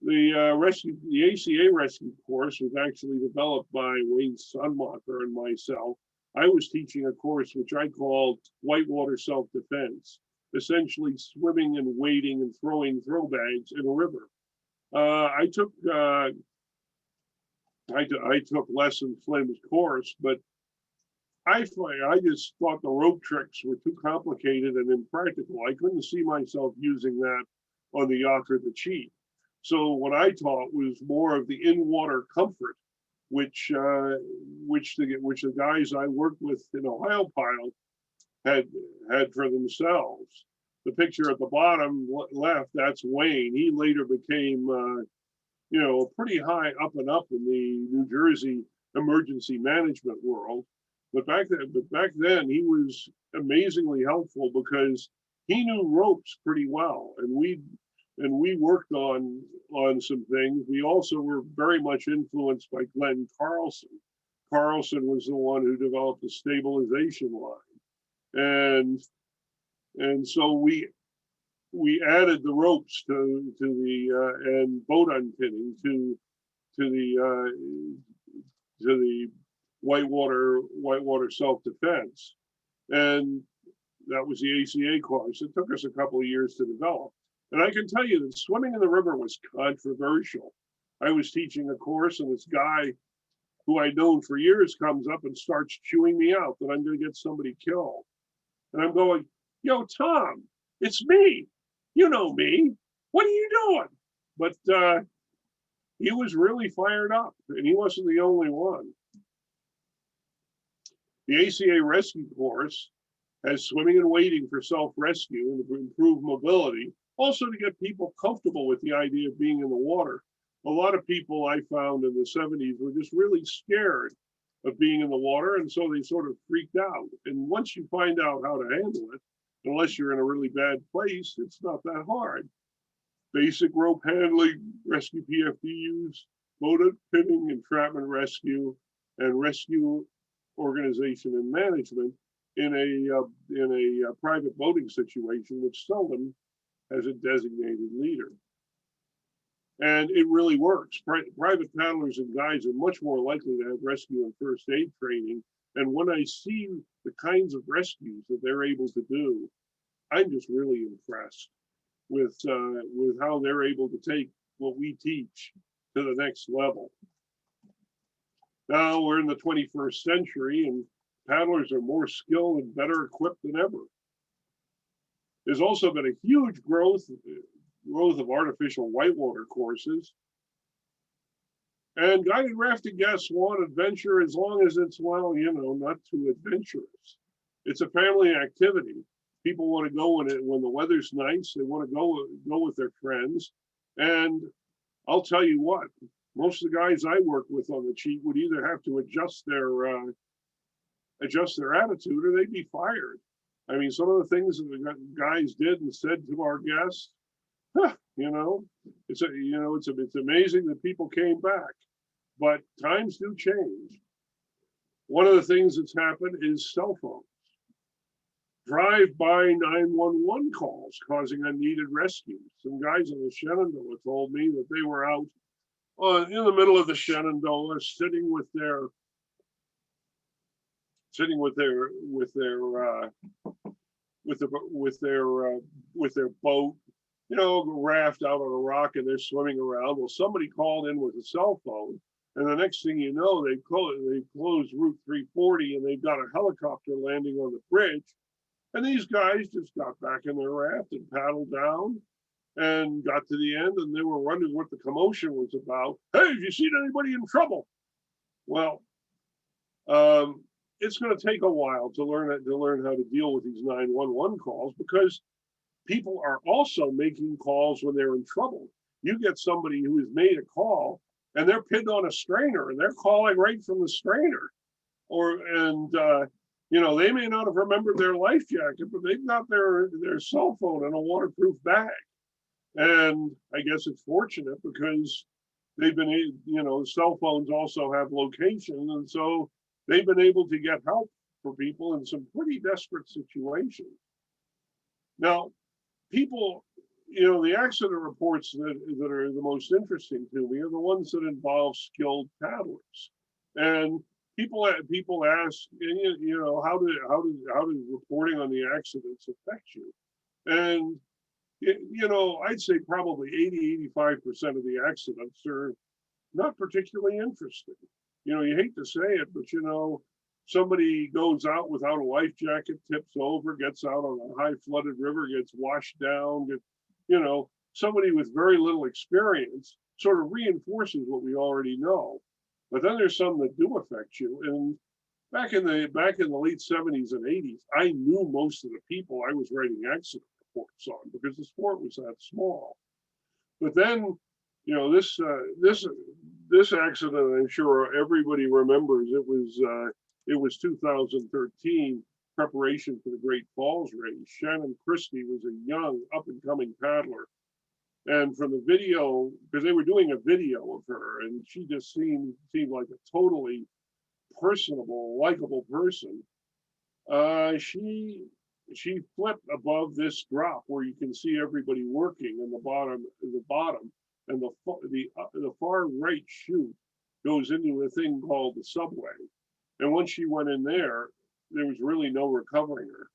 The ACA rescue course was actually developed by Wayne Sunmacher and myself. I was teaching a course which I called whitewater self-defense, essentially swimming and wading and throwing throw bags in a river. I took less than Slim's course, but I just thought the rope tricks were too complicated and impractical. I couldn't see myself using that on the yacht or the Chief. So what I taught was more of the in-water comfort, which the guys I worked with in Ohio Pile had for themselves. The picture at the bottom left, that's Wayne. He later became, pretty high up and up in the New Jersey emergency management world. But back then, he was amazingly helpful because he knew ropes pretty well, and we worked on some things. We also were very much influenced by Glenn Carlson. Carlson was the one who developed the stabilization line, and so we added the ropes to the and boat unpinning to the whitewater self-defense, and that was the ACA course. It took us a couple of years to develop. And I can tell you that swimming in the river was controversial. I was teaching a course, and this guy who I'd known for years comes up and starts chewing me out that I'm going to get somebody killed. And I'm going, yo, Tom, it's me. You know me. What are you doing? But he was really fired up, and he wasn't the only one. The ACA rescue course has swimming and wading for self-rescue and to improve mobility, also to get people comfortable with the idea of being in the water. A lot of people I found in the 70s were just really scared of being in the water, and so they sort of freaked out. And once you find out how to handle it, unless you're in a really bad place, it's not that hard. Basic rope handling, rescue PFDs, boat pinning, entrapment rescue, and rescue organization and management in a private boating situation, which seldom has a designated leader. And it really works. Private paddlers and guides are much more likely to have rescue and first aid training. And when I see the kinds of rescues that they're able to do, I'm just really impressed with how they're able to take what we teach to the next level. Now we're in the 21st century, and paddlers are more skilled and better equipped than ever. There's also been a huge growth of artificial whitewater courses. And guided rafting guests want adventure as long as it's, well, not too adventurous. It's a family activity. People want to go when the weather's nice. They want to go with their friends. And I'll tell you what, most of the guys I work with on the Chief would either have to adjust their attitude or they'd be fired. I mean, some of the things that the guys did and said to our guests, it's amazing that people came back, but times do change. One of the things that's happened is cell phones. Drive-by 911 calls causing unneeded rescues. Some guys in the Shenandoah told me that they were out in the middle of the Shenandoah, sitting with their with their boat, raft out on a rock, and they're swimming around. Well, somebody called in with a cell phone, and the next thing you know, they closed Route 340, and they've got a helicopter landing on the bridge. And these guys just got back in their raft and paddled down and got to the end, and they were wondering what the commotion was about. Hey, have you seen anybody in trouble? Well, it's going to take a while to learn how to deal with these 911 calls, because people are also making calls when they're in trouble. You get somebody who has made a call and they're pinned on a strainer and they're calling right from the strainer, they may not have remembered their life jacket, but they've got their cell phone in a waterproof bag. And I guess it's fortunate because they've been, cell phones also have location, and so they've been able to get help for people in some pretty desperate situations. Now, people, the accident reports that are the most interesting to me are the ones that involve skilled paddlers. And people ask, how does reporting on the accidents affect you? And I'd say probably 80-85% of the accidents are not particularly interesting. You hate to say it, but somebody goes out without a life jacket, tips over, gets out on a high flooded river, gets washed down, somebody with very little experience sort of reinforces what we already know. But then there's some that do affect you. And back in the late 70s and 80s, I knew most of the people I was writing accident reports on because the sport was that small. But then, this accident, I'm sure everybody remembers. It was 2013, preparation for the Great Falls race. Shannon Christie was a young up-and-coming paddler. And from the video, because they were doing a video of her, and she just seemed like a totally personable, likable person. She flipped above this drop where you can see everybody working in the bottom, and the far right chute goes into a thing called the subway. And once she went in there was really no recovering her.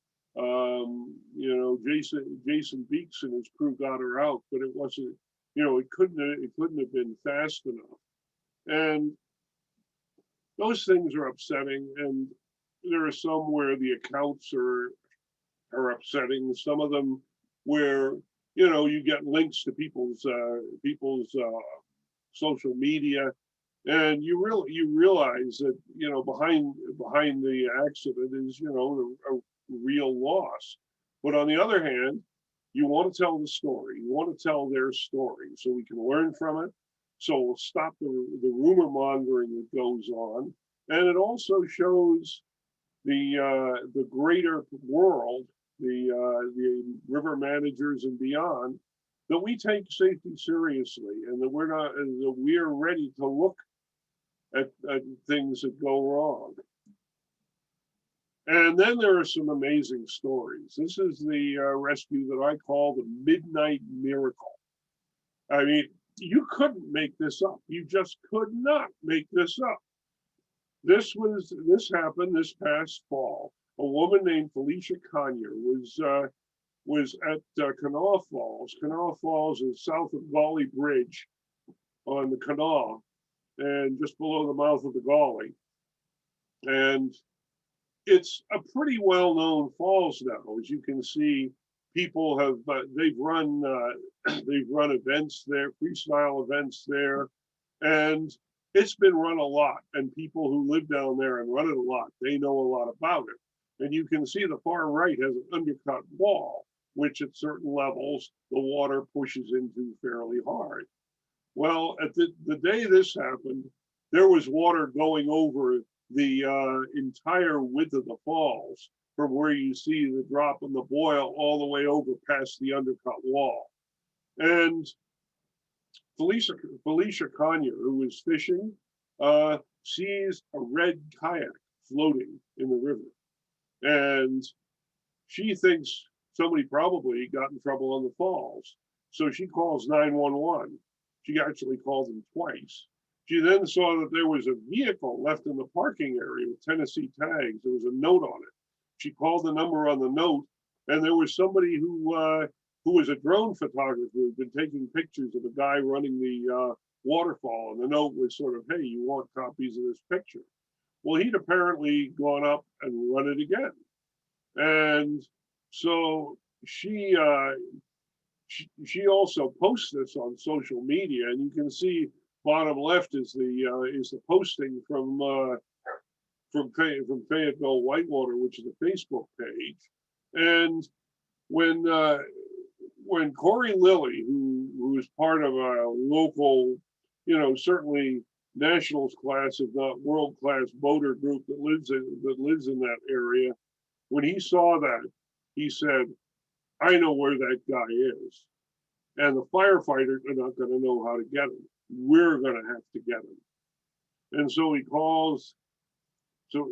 Jason Beeks and his crew got her out, but it wasn't, it couldn't have been fast enough. And those things are upsetting. And there are some where the accounts are upsetting. Some of them where, you get links to people's social media, and you realize that, behind the accident is, a real loss. But on the other hand, you want to tell the story. You want to tell their story so we can learn from it. So we'll stop the rumor mongering that goes on. And it also shows the greater world, the river managers and beyond, that we take safety seriously, and that we are ready to look at things that go wrong. And then there are some amazing stories. This is the rescue that I call the Midnight Miracle. I mean, you couldn't make this up. You just could not make this up. This happened this past fall. A woman named Felicia Conyer was at Kanawha Falls. Kanawha Falls is south of Walbridge on the Kanawha, and just below the mouth of the Gauley. And it's a pretty well-known falls now. As you can see, people have they've run events there, freestyle events there, and it's been run a lot. And people who live down there and run it a lot, they know a lot about it. And you can see the far right has an undercut wall, which at certain levels the water pushes into fairly hard. Well, at the day this happened, there was water going over the entire width of the falls, from where you see the drop in the boil all the way over past the undercut wall. And Felicia Conyer, who was fishing, sees a red kayak floating in the river. And she thinks somebody probably got in trouble on the falls. So she calls 911. She actually called him twice. She then saw that there was a vehicle left in the parking area with Tennessee tags. There was a note on it. She called the number on the note, and there was somebody who was a drone photographer who'd been taking pictures of a guy running the waterfall. And the note was sort of, hey, you want copies of this picture? Well, he'd apparently gone up and run it again. And so she also posts this on social media, and you can see bottom left is the posting from Fayetteville Whitewater, which is a Facebook page. And when Corey Lilly, who is part of a local, certainly nationals class, if not world class boater group that lives in that area, when he saw that, he said, I know where that guy is. And the firefighters are not going to know how to get him. We're going to have to get him. And so he calls, so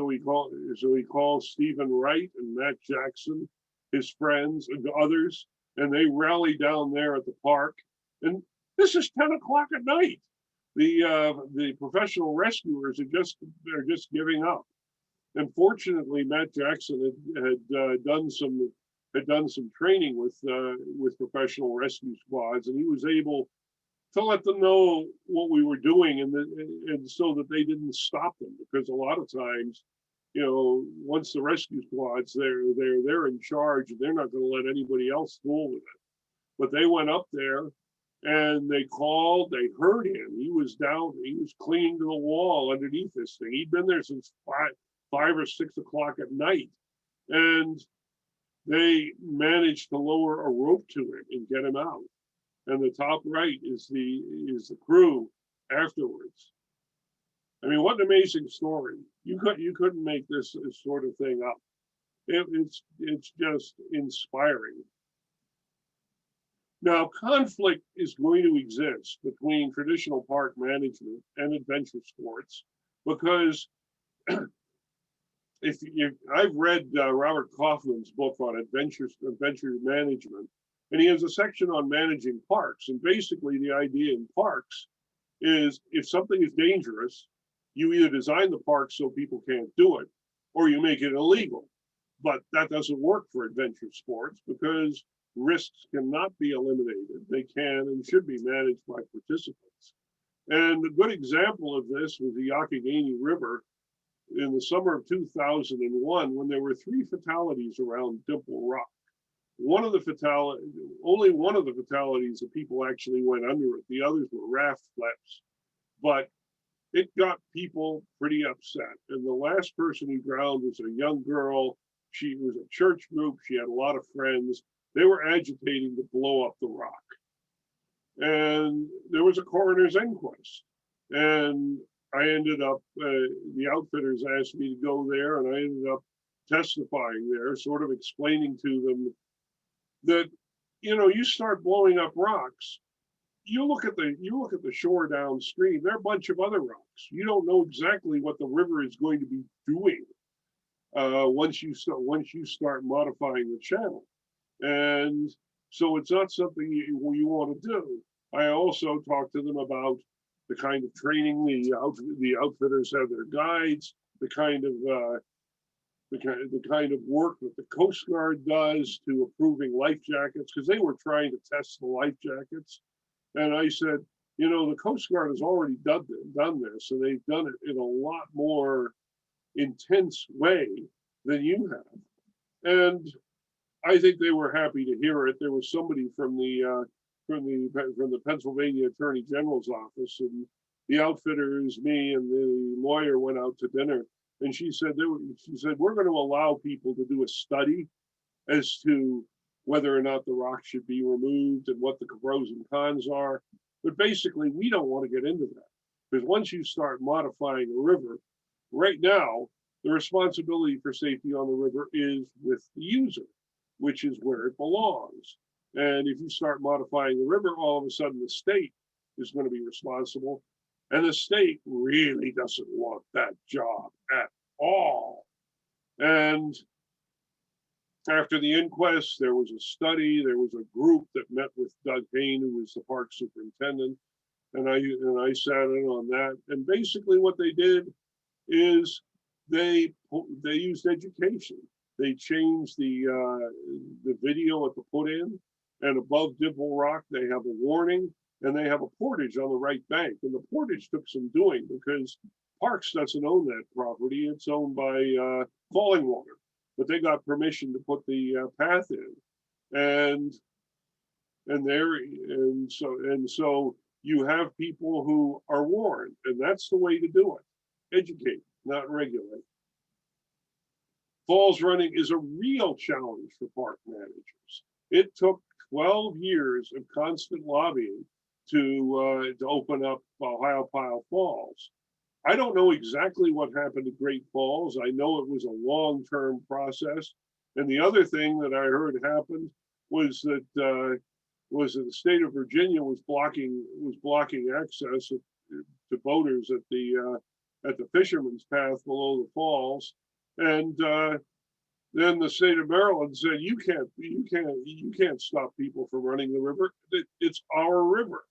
he calls Stephen Wright and Matt Jackson, his friends and others, and they rally down there at the park. And this is 10 o'clock at night. The professional rescuers are just giving up. And fortunately, Matt Jackson had done some training with professional rescue squads, and he was able to let them know what we were doing, and so that they didn't stop them, because a lot of times, once the rescue squads they're in charge, and they're not going to let anybody else fool with it. But they went up there and they called. They heard him. He was down. He was clinging to the wall underneath this thing. He'd been there since 5 or 6 o'clock at night, and they managed to lower a rope to him and get him out. And the top right is the crew afterwards. I mean, what an amazing story! You couldn't make this sort of thing up. It's just inspiring. Now, conflict is going to exist between traditional park management and adventure sports, because I've read Robert Kaufman's book on adventure management, and he has a section on managing parks. And basically, the idea in parks is, if something is dangerous, you either design the park so people can't do it, or you make it illegal. But that doesn't work for adventure sports, because risks cannot be eliminated. They can and should be managed by participants. And a good example of this was the Youghiogheny River in the summer of 2001, when there were 3 fatalities around Dimple Rock. Only one of the fatalities, the people actually went under it. The others were raft flips, but it got people pretty upset. And the last person who drowned was a young girl. She was a church group. She had a lot of friends. They were agitating to blow up the rock. And there was a coroner's inquest. And I ended up, the outfitters asked me to go there, and I ended up testifying there, sort of explaining to them that, you start blowing up rocks, you look at the shore downstream, there are a bunch of other rocks. You don't know exactly what the river is going to be doing once you start modifying the channel. And so it's not something you want to do. I also talked to them about the kind of training the outfitters have their guides, the kind of work that the Coast Guard does to approving life jackets, because they were trying to test the life jackets. And I said, the Coast Guard has already done this, and they've done it in a lot more intense way than you have. And I think they were happy to hear it. There was somebody from the Pennsylvania Attorney General's office, and the outfitters, me and the lawyer, went out to dinner, and she said we're going to allow people to do a study as to whether or not the rock should be removed and what the pros and cons are. But basically, we don't want to get into that, because once you start modifying a river, right now, the responsibility for safety on the river is with the user, which is where it belongs. And if you start modifying the river, all of a sudden the state is going to be responsible. And the state really doesn't want that job at all. And after the inquest, there was a study, there was a group that met with Doug Hayne, who was the park superintendent, and I sat in on that. And basically what they did is they used education. They changed the video at the put in, and above Dibble Rock, they have a warning, and they have a portage on the right bank. And the portage took some doing because Parks doesn't own that property. It's owned by Falling Water, but they got permission to put the path in, and so you have people who are warned, and that's the way to do it. Educate, not regulate. Falls running is a real challenge for park managers. It took 12 years of constant lobbying to open up Ohiopyle Falls. I don't know exactly what happened to Great Falls. I know it was a long-term process. And the other thing that I heard happened was that the state of Virginia was blocking access to boaters at the Fisherman's Path below the falls. And then the state of Maryland said, you can't stop people from running the river. It's our river.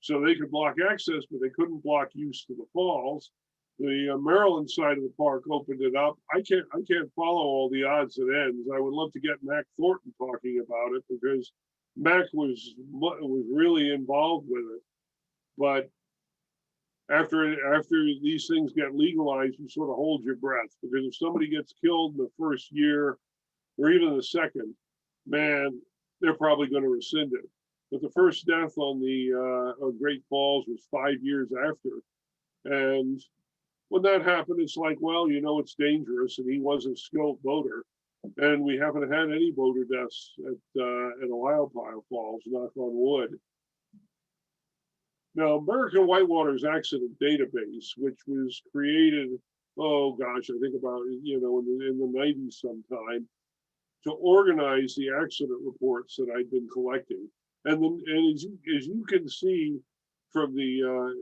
So they could block access, but they couldn't block use to the falls. The Maryland side of the park opened it up. I can't follow all the odds and ends. I would love to get Mac Thornton talking about it because Mac was really involved with it. But after these things get legalized, you sort of hold your breath, because if somebody gets killed in the first year or even the second, man, they're probably going to rescind it. But the first death on on Great Falls was 5 years after. And when that happened, it's like, well, it's dangerous, and he was a skilled boater. And we haven't had any boater deaths at Ohiopyle Falls, knock on wood. Now, American Whitewater's Accident Database, which was created, oh gosh, I think about, in the 90s sometime, to organize the accident reports that I'd been collecting. And as you can see from the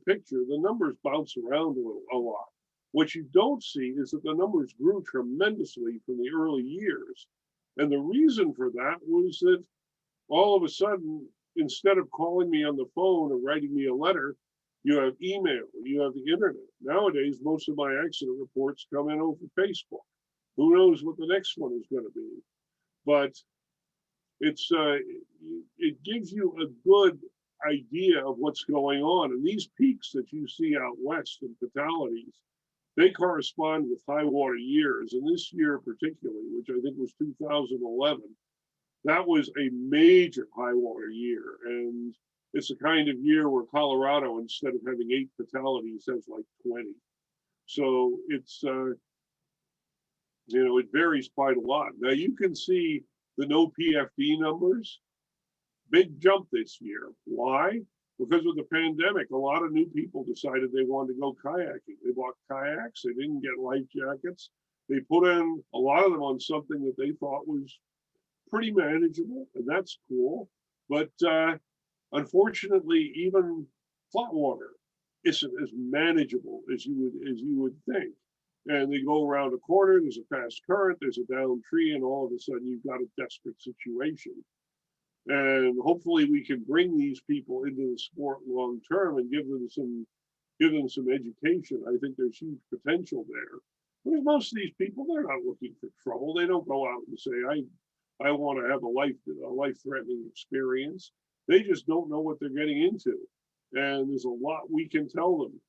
picture, the numbers bounce around a lot. What you don't see is that the numbers grew tremendously from the early years. And the reason for that was that all of a sudden, instead of calling me on the phone or writing me a letter, you have email, you have the internet. Nowadays, most of my accident reports come in over Facebook. Who knows what the next one is going to be? But it gives you a good idea of what's going on. And these peaks that you see out west in fatalities, they correspond with high water years. And this year particularly, which I think was 2011, that was a major high water year. And it's the kind of year where Colorado, instead of having 8 fatalities, has like 20. So it's, it varies quite a lot. Now you can see the no PFD numbers, big jump this year. Why? Because of the pandemic, a lot of new people decided they wanted to go kayaking. They bought kayaks, they didn't get life jackets. They put in a lot of them on something that they thought was pretty manageable, and that's cool. But unfortunately, even flat water isn't as manageable as you would think. And they go around a corner, there's a fast current, there's a downed tree, and all of a sudden you've got a desperate situation. And hopefully we can bring these people into the sport long term and give them some education. I think there's huge potential there. Because most of these people, they're not looking for trouble. They don't go out and say, I want to have a life-threatening experience. They just don't know what they're getting into. And there's a lot we can tell them.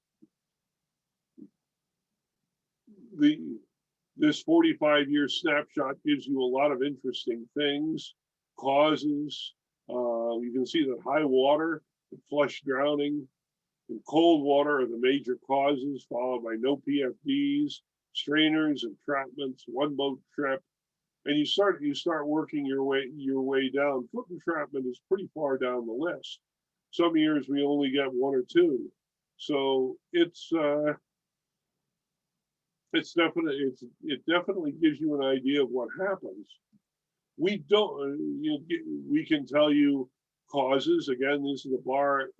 This 45-year snapshot gives you a lot of interesting things, causes. You can see that high water, flush drowning, and cold water are the major causes, followed by no PFDs, strainers, entrapments, one boat trip. And you start working your way down. Foot entrapment is pretty far down the list. Some years we only get 1 or 2. So it definitely gives you an idea of what happens. We can tell you causes. Again, this is a bar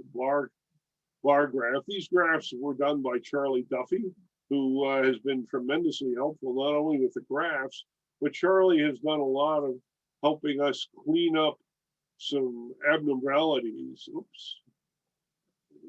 graph. These graphs were done by Charlie Duffy, who has been tremendously helpful, not only with the graphs, but Charlie has done a lot of helping us clean up some abnormalities. Oops.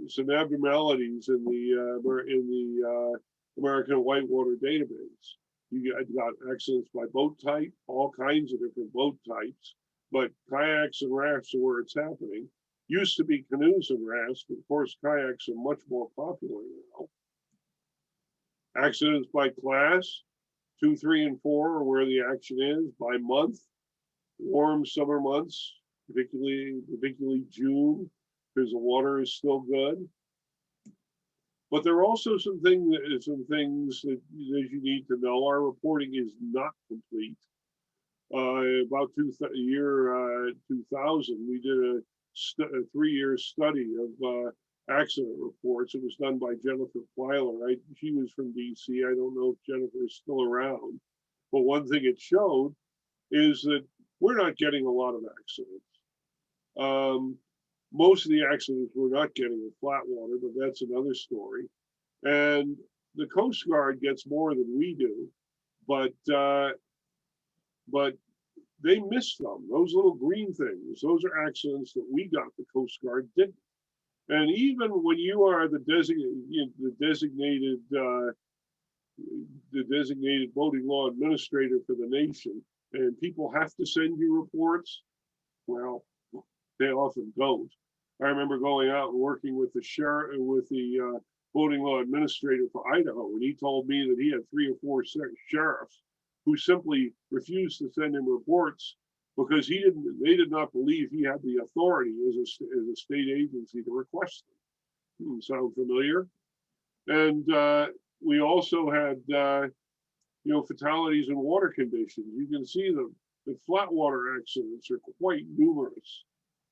Some abnormalities in the American Whitewater database. You got accidents by boat type, all kinds of different boat types, but kayaks and rafts are where it's happening. Used to be canoes and rafts, but of course kayaks are much more popular now. Accidents by class, 2, 3, and 4 are where the action is. By month, warm summer months, particularly June, because the water is still good. But there are also some things that you need to know. Our reporting is not complete. About 2000, we did a 3-year study of accident reports. It was done by Jennifer Plyler. She was from DC. I don't know if Jennifer is still around. But one thing it showed is that we're not getting a lot of accidents. Most of the accidents we're not getting in flat water, but that's another story. And the Coast Guard gets more than we do, but they miss them. Those little green things, those are accidents that we got, the Coast Guard didn't. And even when you are the designated boating law administrator for the nation, and people have to send you reports, well, they often don't. I remember going out and working with the sheriff, with the boating law administrator for Idaho, and he told me that he had 3 or 4 sheriffs who simply refused to send him reports because they did not believe he had the authority as a state agency to request them. Sound familiar? And we also had fatalities in water conditions. You can see the flat water accidents are quite numerous.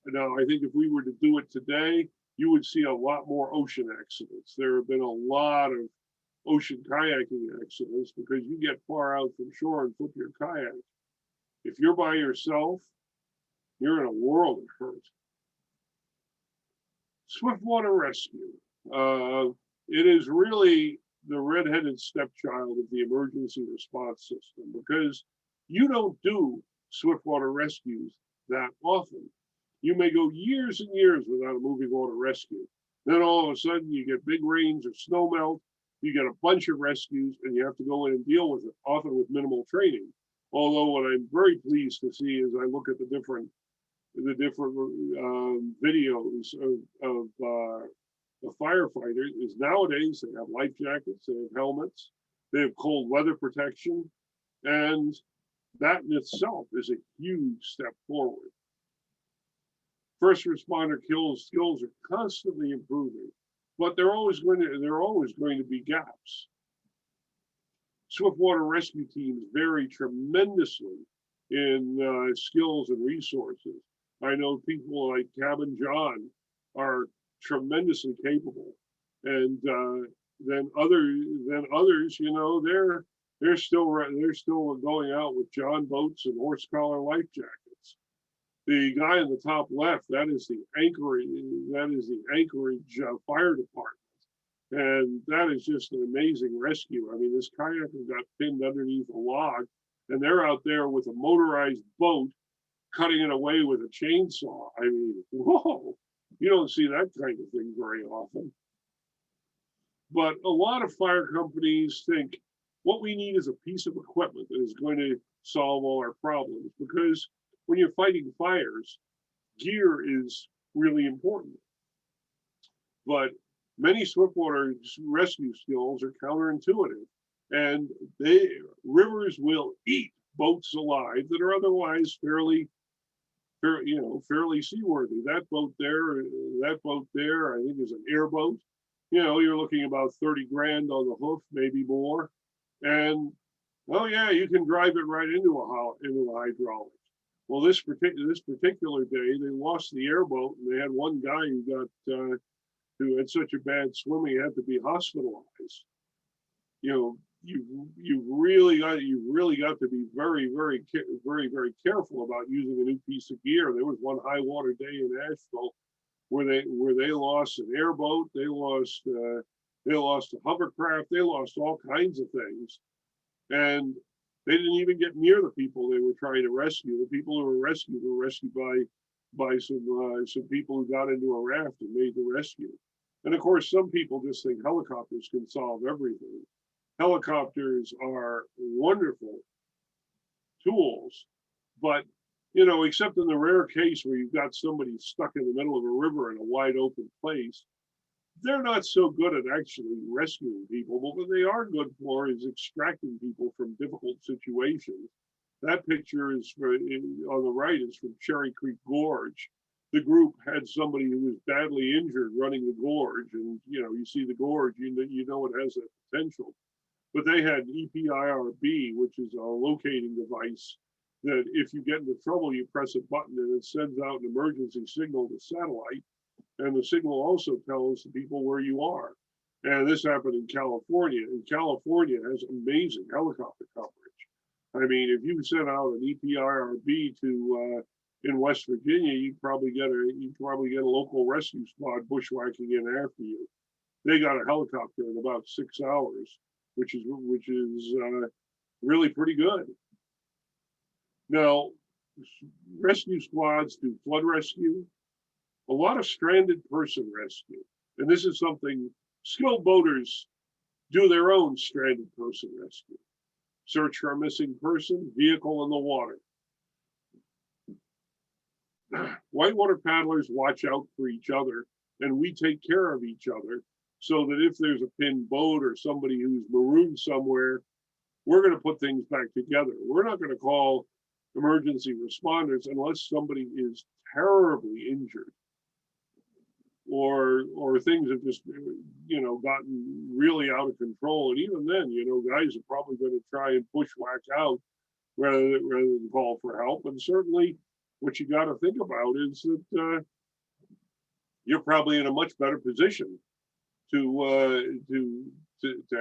Now, I think if we were to do it today, you would see a lot more ocean accidents. There have been a lot of ocean kayaking accidents because you get far out from shore and flip your kayak. If you're by yourself, you're in a world of hurt. Swiftwater rescue. It is really the redheaded stepchild of the emergency response system because you don't do swiftwater rescues that often. You may go years and years without a moving water rescue. Then all of a sudden you get big rains or snow melt, you get a bunch of rescues and you have to go in and deal with it, often with minimal training. Although what I'm very pleased to see as I look at the different videos of the firefighters is nowadays they have life jackets, they have helmets, they have cold weather protection, and that in itself is a huge step forward. First responder skills are constantly improving, but there are always going to be gaps. Swiftwater rescue teams vary tremendously in skills and resources. I know people like Cabin John are tremendously capable, and then others, they're still going out with John boats and horse collar life jackets. The guy in the top left, that is the Anchorage Fire Department. And that is just an amazing rescue. I mean, this kayaker got pinned underneath a log, and they're out there with a motorized boat cutting it away with a chainsaw. I mean, whoa, you don't see that kind of thing very often. But a lot of fire companies think what we need is a piece of equipment that is going to solve all our problems, because when you're fighting fires, gear is really important. But many swiftwater rescue skills are counterintuitive, and rivers will eat boats alive that are otherwise fairly seaworthy. That boat there, I think is an airboat. You're looking about 30 grand on the hoof, maybe more. And oh yeah, you can drive it right into a hydraulic. Well, this particular day, they lost the airboat, and they had one guy who had such a bad swim he had to be hospitalized. You really got to be very, very, very, very careful about using a new piece of gear. There was one high water day in Asheville where they lost an airboat, they lost a hovercraft, they lost all kinds of things, and They didn't even get near the people they were trying to rescue. The people who were rescued by some people who got into a raft and made the rescue. And of course, some people just think helicopters can solve everything. Helicopters are wonderful tools, but except in the rare case where you've got somebody stuck in the middle of a river in a wide open place, they're not so good at actually rescuing people. But what they are good for is extracting people from difficult situations. That picture is on the right is from Cherry Creek Gorge. The group had somebody who was badly injured running the gorge, and you see the gorge, you know it has that potential. But they had EPIRB, which is a locating device that if you get into trouble, you press a button and it sends out an emergency signal to satellite. And the signal also tells the people where you are. And this happened in California. And California has amazing helicopter coverage. I mean, if you sent out an EPIRB to in West Virginia, you'd probably get a local rescue squad bushwhacking in after you. They got a helicopter in about 6 hours, which is really pretty good. Now, rescue squads do flood rescue, a lot of stranded person rescue. And this is something skilled boaters do their own stranded person rescue. Search for a missing person, vehicle in the water. Whitewater paddlers watch out for each other, and we take care of each other so that if there's a pinned boat or somebody who's marooned somewhere, we're going to put things back together. We're not going to call emergency responders unless somebody is terribly injured or things have just gotten really out of control. And even then, guys are probably going to try and bushwhack out rather than call for help. And certainly what you got to think about is that you're probably in a much better position to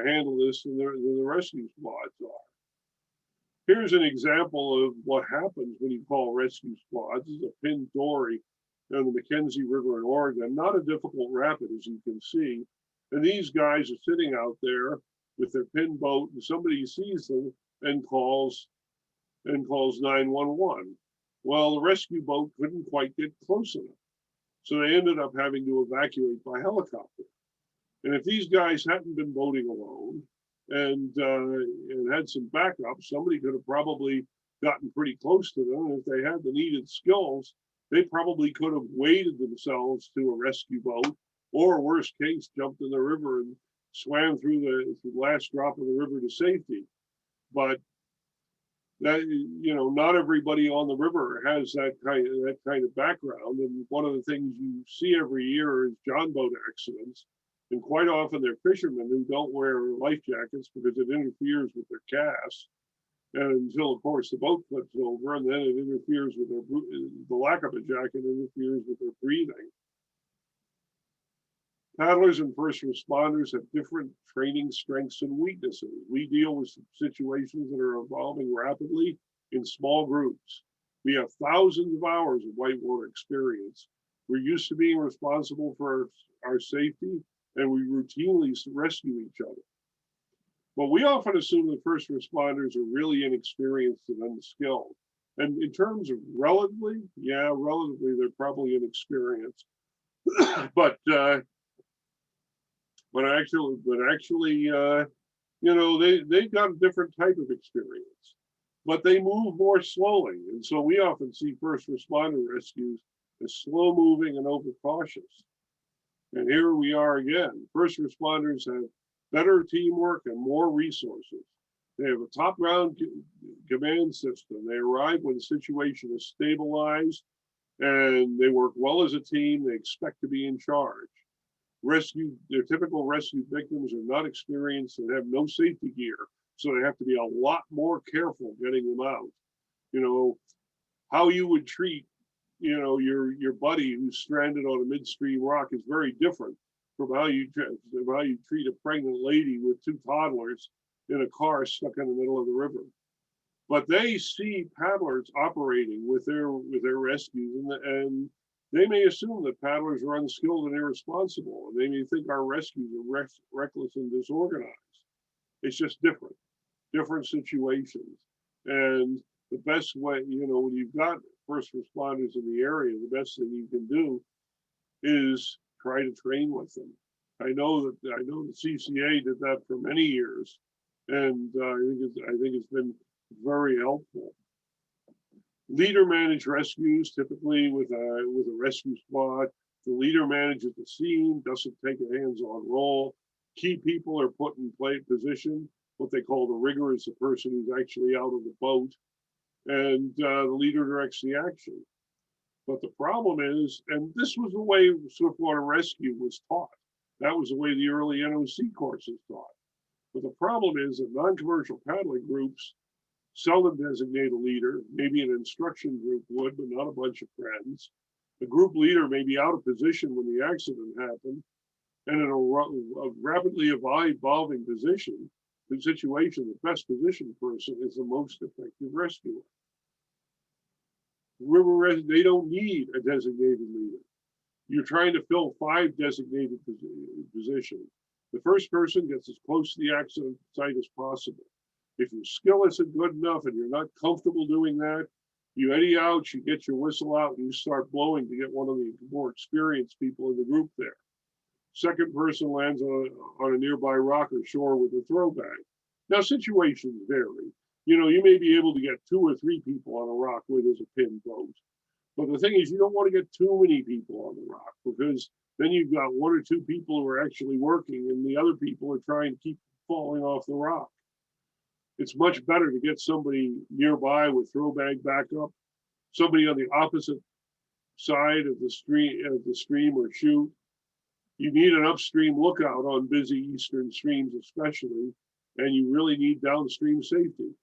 handle this than the rescue squads are. Here's an example of what happens when you call rescue squads. This is a pinned dory on the Mackenzie River in Oregon, not a difficult rapid, as you can see. And these guys are sitting out there with their pinned boat, and somebody sees them and calls 911. Well, the rescue boat couldn't quite get close enough, so they ended up having to evacuate by helicopter. And if these guys hadn't been boating alone and had some backup, somebody could have probably gotten pretty close to them. And if they had the needed skills, they probably could have waded themselves to a rescue boat, or worst case, jumped in the river and swam through the last drop of the river to safety. But that, not everybody on the river has that kind of background. And one of the things you see every year is John boat accidents. And quite often they're fishermen who don't wear life jackets because it interferes with their casts. And until, of course, the boat flips over, and then it interferes with the lack of a jacket interferes with their breathing. Paddlers and first responders have different training strengths and weaknesses. We deal with situations that are evolving rapidly in small groups. We have thousands of hours of whitewater experience. We're used to being responsible for our safety, and we routinely rescue each other. But we often assume that first responders are really inexperienced and unskilled. And in terms of relatively, they're probably inexperienced. but actually, they've got a different type of experience, but they move more slowly. And so we often see first responder rescues as slow moving and overcautious. And here we are again. First responders have better teamwork and more resources. They have a top-down command system. They arrive when the situation is stabilized, and they work well as a team. They expect to be in charge. Their typical rescue victims are not experienced and have no safety gear, so they have to be a lot more careful getting them out. How you would treat your buddy who's stranded on a midstream rock is very different from how you treat a pregnant lady with two toddlers in a car stuck in the middle of the river. But they see paddlers operating with their rescues, and they may assume that paddlers are unskilled and irresponsible, and they may think our rescues are reckless and disorganized. It's just different situations. And the best way, when you've got first responders in the area, the best thing you can do is try to train with them. I know the CCA did that for many years, and I think it's been very helpful. Leader managed rescues, typically with a rescue squad. The leader manages the scene, doesn't take a hands-on role. Key people are put in position. What they call the rigger is the person who's actually out of the boat, and the leader directs the action. But the problem is, and this was the way swiftwater rescue was taught. That was the way the early NOC courses taught. But the problem is that non-commercial paddling groups seldom designate a leader. Maybe an instruction group would, but not a bunch of friends. The group leader may be out of position when the accident happened, and in a rapidly evolving situation, the best positioned person is the most effective rescuer. They don't need a designated leader. You're trying to fill 5 designated positions. The first person gets as close to the accident site as possible. If your skill isn't good enough and you're not comfortable doing that, you eddy out, you get your whistle out, and you start blowing to get one of the more experienced people in the group there. Second person lands on a nearby rock or shore with a throw bag. Now, situations vary. You may be able to get 2 or 3 people on a rock where there's a pinned boat. But the thing is, you don't want to get too many people on the rock, because then you've got 1 or 2 people who are actually working and the other people are trying to keep falling off the rock. It's much better to get somebody nearby with throw bag backup, somebody on the opposite side of the stream or chute. You need an upstream lookout on busy eastern streams especially, and you really need downstream safety.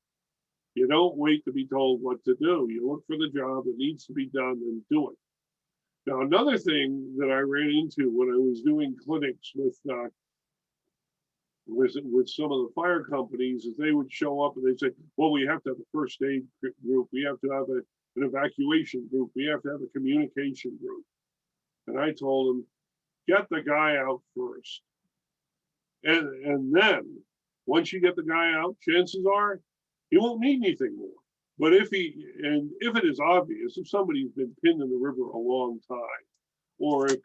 You don't wait to be told what to do. You look for the job that needs to be done and do it. Now, another thing that I ran into when I was doing clinics with some of the fire companies is they would show up and they'd say, well, we have to have a first aid group. We have to have an evacuation group. We have to have a communication group. And I told them, get the guy out first. And then once you get the guy out, chances are he won't need anything more. But if it is obvious, if somebody's been pinned in the river a long time, or if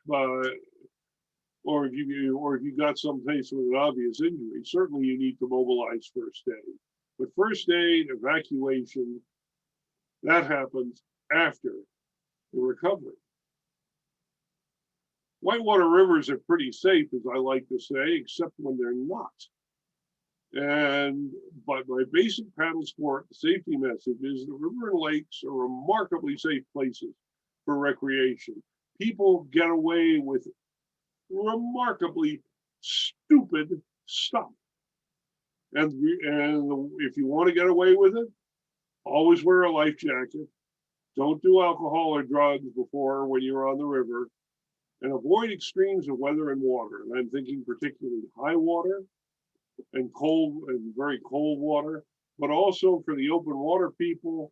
you got someplace with an obvious injury, certainly you need to mobilize first aid. But first aid, evacuation, that happens after the recovery. Whitewater rivers are pretty safe, as I like to say, except when they're not. But my basic paddle sport safety message is the river and lakes are remarkably safe places for recreation. People get away with remarkably stupid stuff. And if you want to get away with it, always wear a life jacket. Don't do alcohol or drugs before or when you're on the river, and avoid extremes of weather and water. And I'm thinking particularly high water and cold and very cold water, but also for the open water people,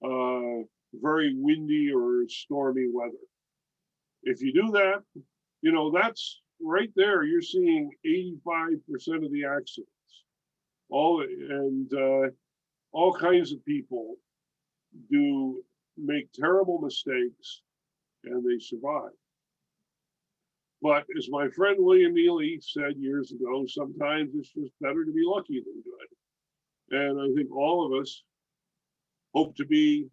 very windy or stormy weather. If you do that, that's right there. You're seeing 85% of the accidents. All kinds of people make terrible mistakes and they survive. But as my friend William Neely said years ago, sometimes it's just better to be lucky than good. And I think all of us hope to be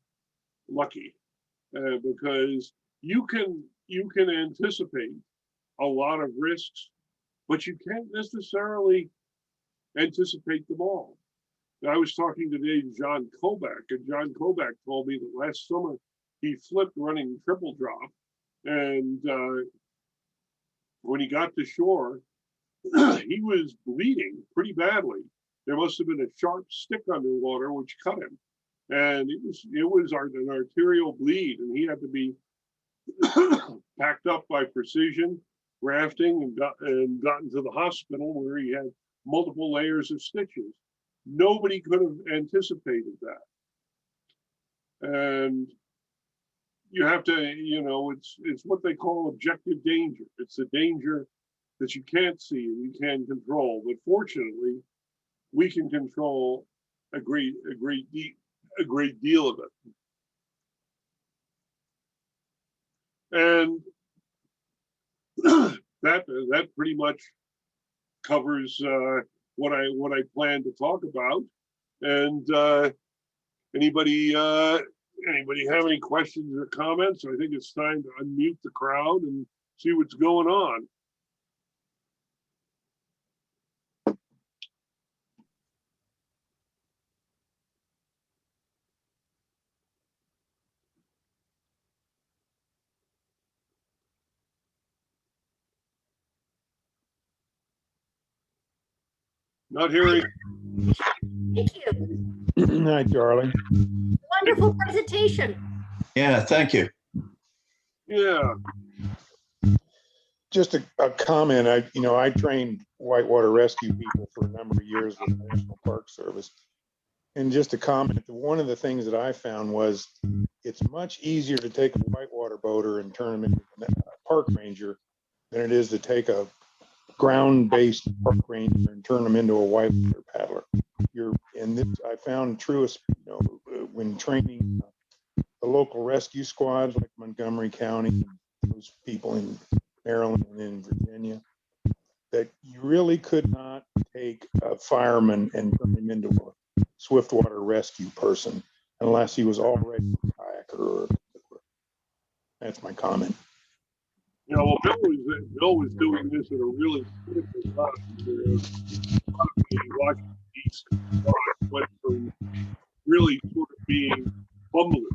lucky because you can anticipate a lot of risks, but you can't necessarily anticipate them all. I was talking today to John Kobach, and John Kobach told me that last summer he flipped running triple drop, and when he got to shore, he was bleeding pretty badly. There must have been a sharp stick underwater which cut him, and it was an arterial bleed, and he had to be packed up by precision rafting and gotten to the hospital where he had multiple layers of stitches. Nobody could have anticipated that. And you have to, it's what they call objective danger. It's the danger that you can't see and you can't control. But fortunately, we can control a great a great deal of it. And that pretty much covers what I plan to talk about. And anybody have any questions or comments? I think it's time to unmute the crowd and see what's going on. Not hearing. Thank you. Hi, Charlie. Wonderful presentation. Yeah, thank you. Yeah. Just a comment. I trained whitewater rescue people for a number of years with the National Park Service. And just a comment, one of the things that I found was it's much easier to take a whitewater boater and turn them into a park ranger than it is to take a ground-based park ranger and turn them into a whitewater paddler. And this I found truest, when training the local rescue squads like Montgomery County, those people in Maryland and in Virginia, that you really could not take a fireman and turn him into a swiftwater rescue person unless he was already a kayaker or a paddler. That's my comment. Well, Bill was doing this at a really critical time. Washington, D.C. went from really sort of being bumblers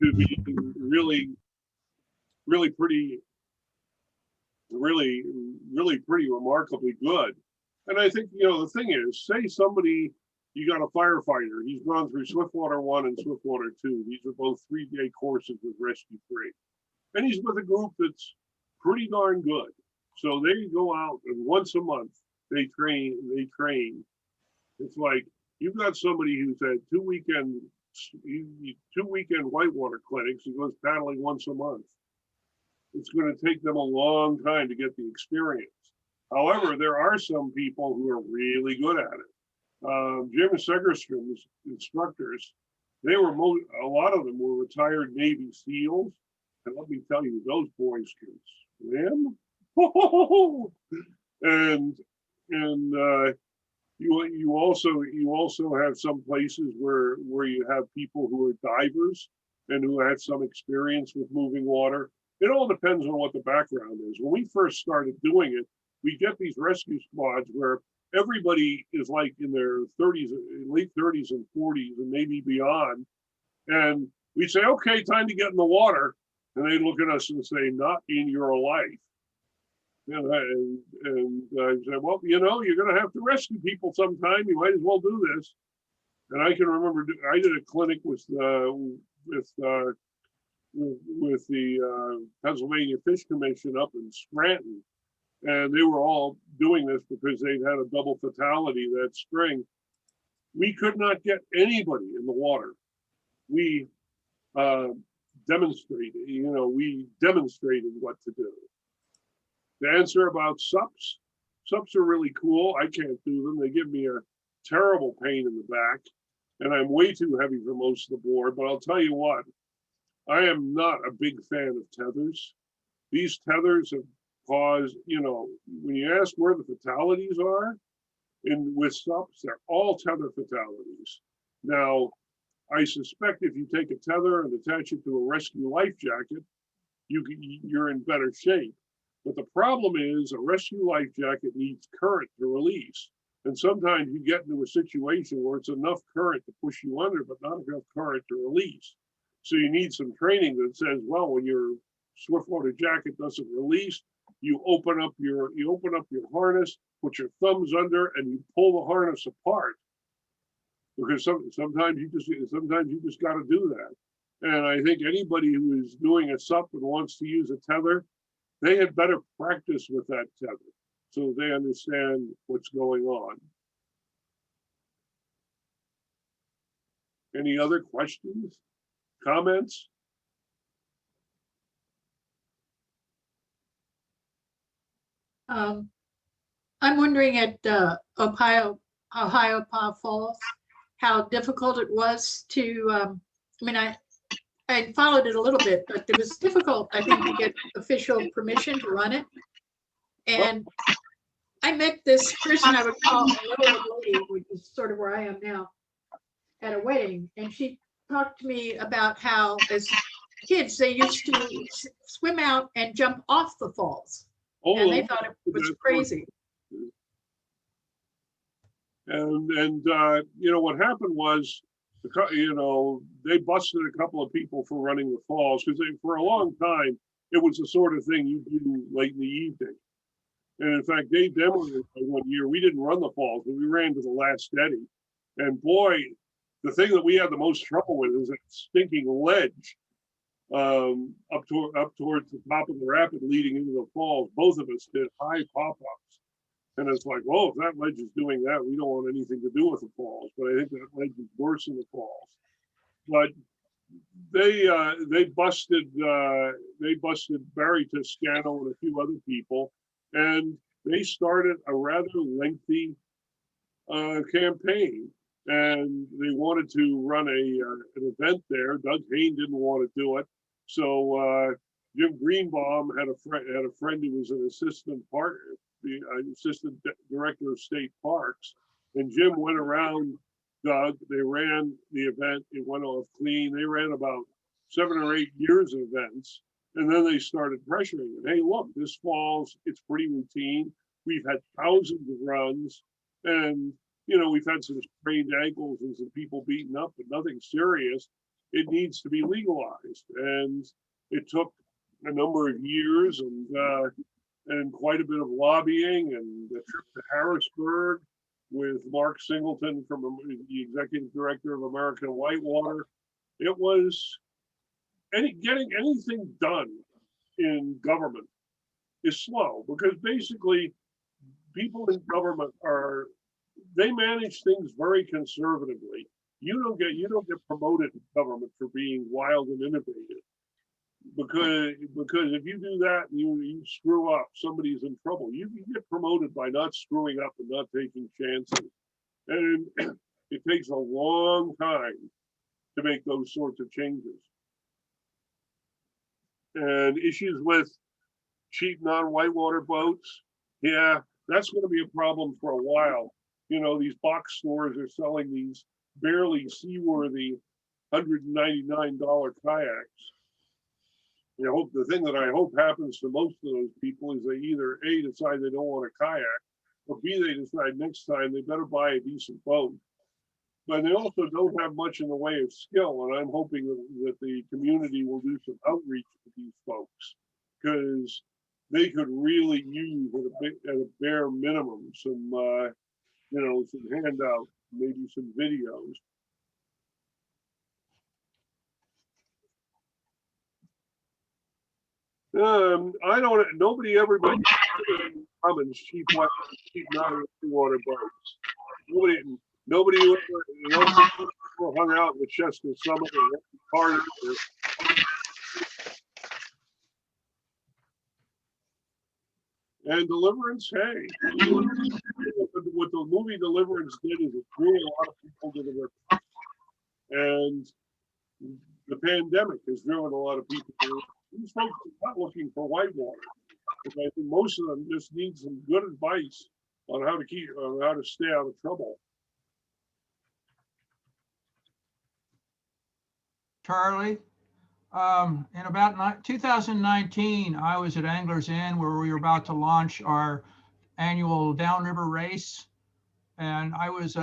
to being really pretty remarkably good. And I think, the thing is, say somebody, you got a firefighter, he's gone through Swiftwater 1 and Swiftwater 2. These are both 3-day courses with Rescue 3. And he's with a group that's pretty darn good. So they go out and once a month they train. It's like you've got somebody who's had 2 weekend whitewater clinics and goes paddling once a month. It's going to take them a long time to get the experience. However, there are some people who are really good at it. Jim Segerstrom's instructors, a lot of them were retired Navy SEALs. And let me tell you, those boys can swim. And you also have some places where you have people who are divers and who have some experience with moving water. It all depends on what the background is. When we first started doing it, we get these rescue squads where everybody is like in their 30s, late 30s and 40s and maybe beyond. And we say, okay, time to get in the water. And they look at us and say, not in your life. And I said, well, you're going to have to rescue people sometime. You might as well do this. And I can remember I did a clinic with the Pennsylvania Fish Commission up in Scranton. And they were all doing this because they'd had a double fatality that spring. We could not get anybody in the water. We demonstrated what to do. The answer about SUPs are really cool. I can't do them. They give me a terrible pain in the back, and I'm way too heavy for most of the board. But I'll tell you what, I am not a big fan of tethers. These tethers have caused, when you ask where the fatalities are, with SUPs, they're all tether fatalities. Now, I suspect if you take a tether and attach it to a rescue life jacket, you're in better shape. But the problem is a rescue life jacket needs current to release. And sometimes you get into a situation where it's enough current to push you under, but not enough current to release. So you need some training that says, well, when your swiftwater jacket doesn't release, you open up your harness, put your thumbs under, and you pull the harness apart. Because sometimes you just got to do that. And I think anybody who is doing a SUP and wants to use a tether, they had better practice with that tether so they understand what's going on. Any other questions, comments? I'm wondering at Ohio Falls, how difficult it was to, I mean, I followed it a little bit, but it was difficult, I think, to get official permission to run it. And I met this person I would call a little old lady, which is sort of where I am now, at a wedding. And she talked to me about how as kids, they used to swim out and jump off the falls. And they thought it was crazy. And you know, what happened was, you know, they busted a couple of people for running the falls because for a long time, it was the sort of thing you do late in the evening. And in fact, they demoed it one year. We didn't run the falls, but we ran to the last eddy. And boy, the thing that we had the most trouble with is that stinking ledge up towards the top of the rapid leading into the falls. Both of us did high pop-ups. And it's like, well, if that ledge is doing that, we don't want anything to do with the falls. But I think that ledge is worse than the falls. But they busted Barry Toscano and a few other people, and they started a rather lengthy campaign. And they wanted to run an event there. Doug Hayne didn't want to do it, so Jim Greenbaum had a friend who was an assistant director of state parks, and Jim went around Doug. They ran the event. It went off clean. They ran about 7 or 8 years of events, and then they started pressuring it. Hey, look, this falls. It's pretty routine. We've had thousands of runs, and you know, we've had some sprained ankles and some people beaten up, but nothing serious. It needs to be legalized. And it took a number of years and quite a bit of lobbying, and a trip to Harrisburg with Mark Singleton from the executive director of American Whitewater. It was getting anything done in government is slow, because basically people in government they manage things very conservatively. You don't get promoted in government for being wild and innovative, because if you do that and you screw up, somebody's in trouble. You get promoted by not screwing up and not taking chances, and it takes a long time to make those sorts of changes. And issues with cheap non-whitewater boats, yeah, that's going to be a problem for a while. You know, these box stores are selling these barely seaworthy $199 kayaks. You know, the thing that I hope happens to most of those people is they either A, decide they don't want a kayak, or B, they decide next time they better buy a decent boat. But they also don't have much in the way of skill, and I'm hoping that the community will do some outreach to these folks, because they could really use at a bare minimum some some handout, maybe some videos. Nobody ever commons cheap non-water boats. Nobody ever hung out with Chestnut Summit or Carter. And Deliverance, hey, what the movie Deliverance did is it drew a lot of people to the river. And the pandemic has driven a lot of people to the river. These folks are not looking for whitewater. I think most of them just need some good advice on how to stay out of trouble. Charlie, in about 2019, I was at Anglers Inn where we were about to launch our annual downriver race. And I was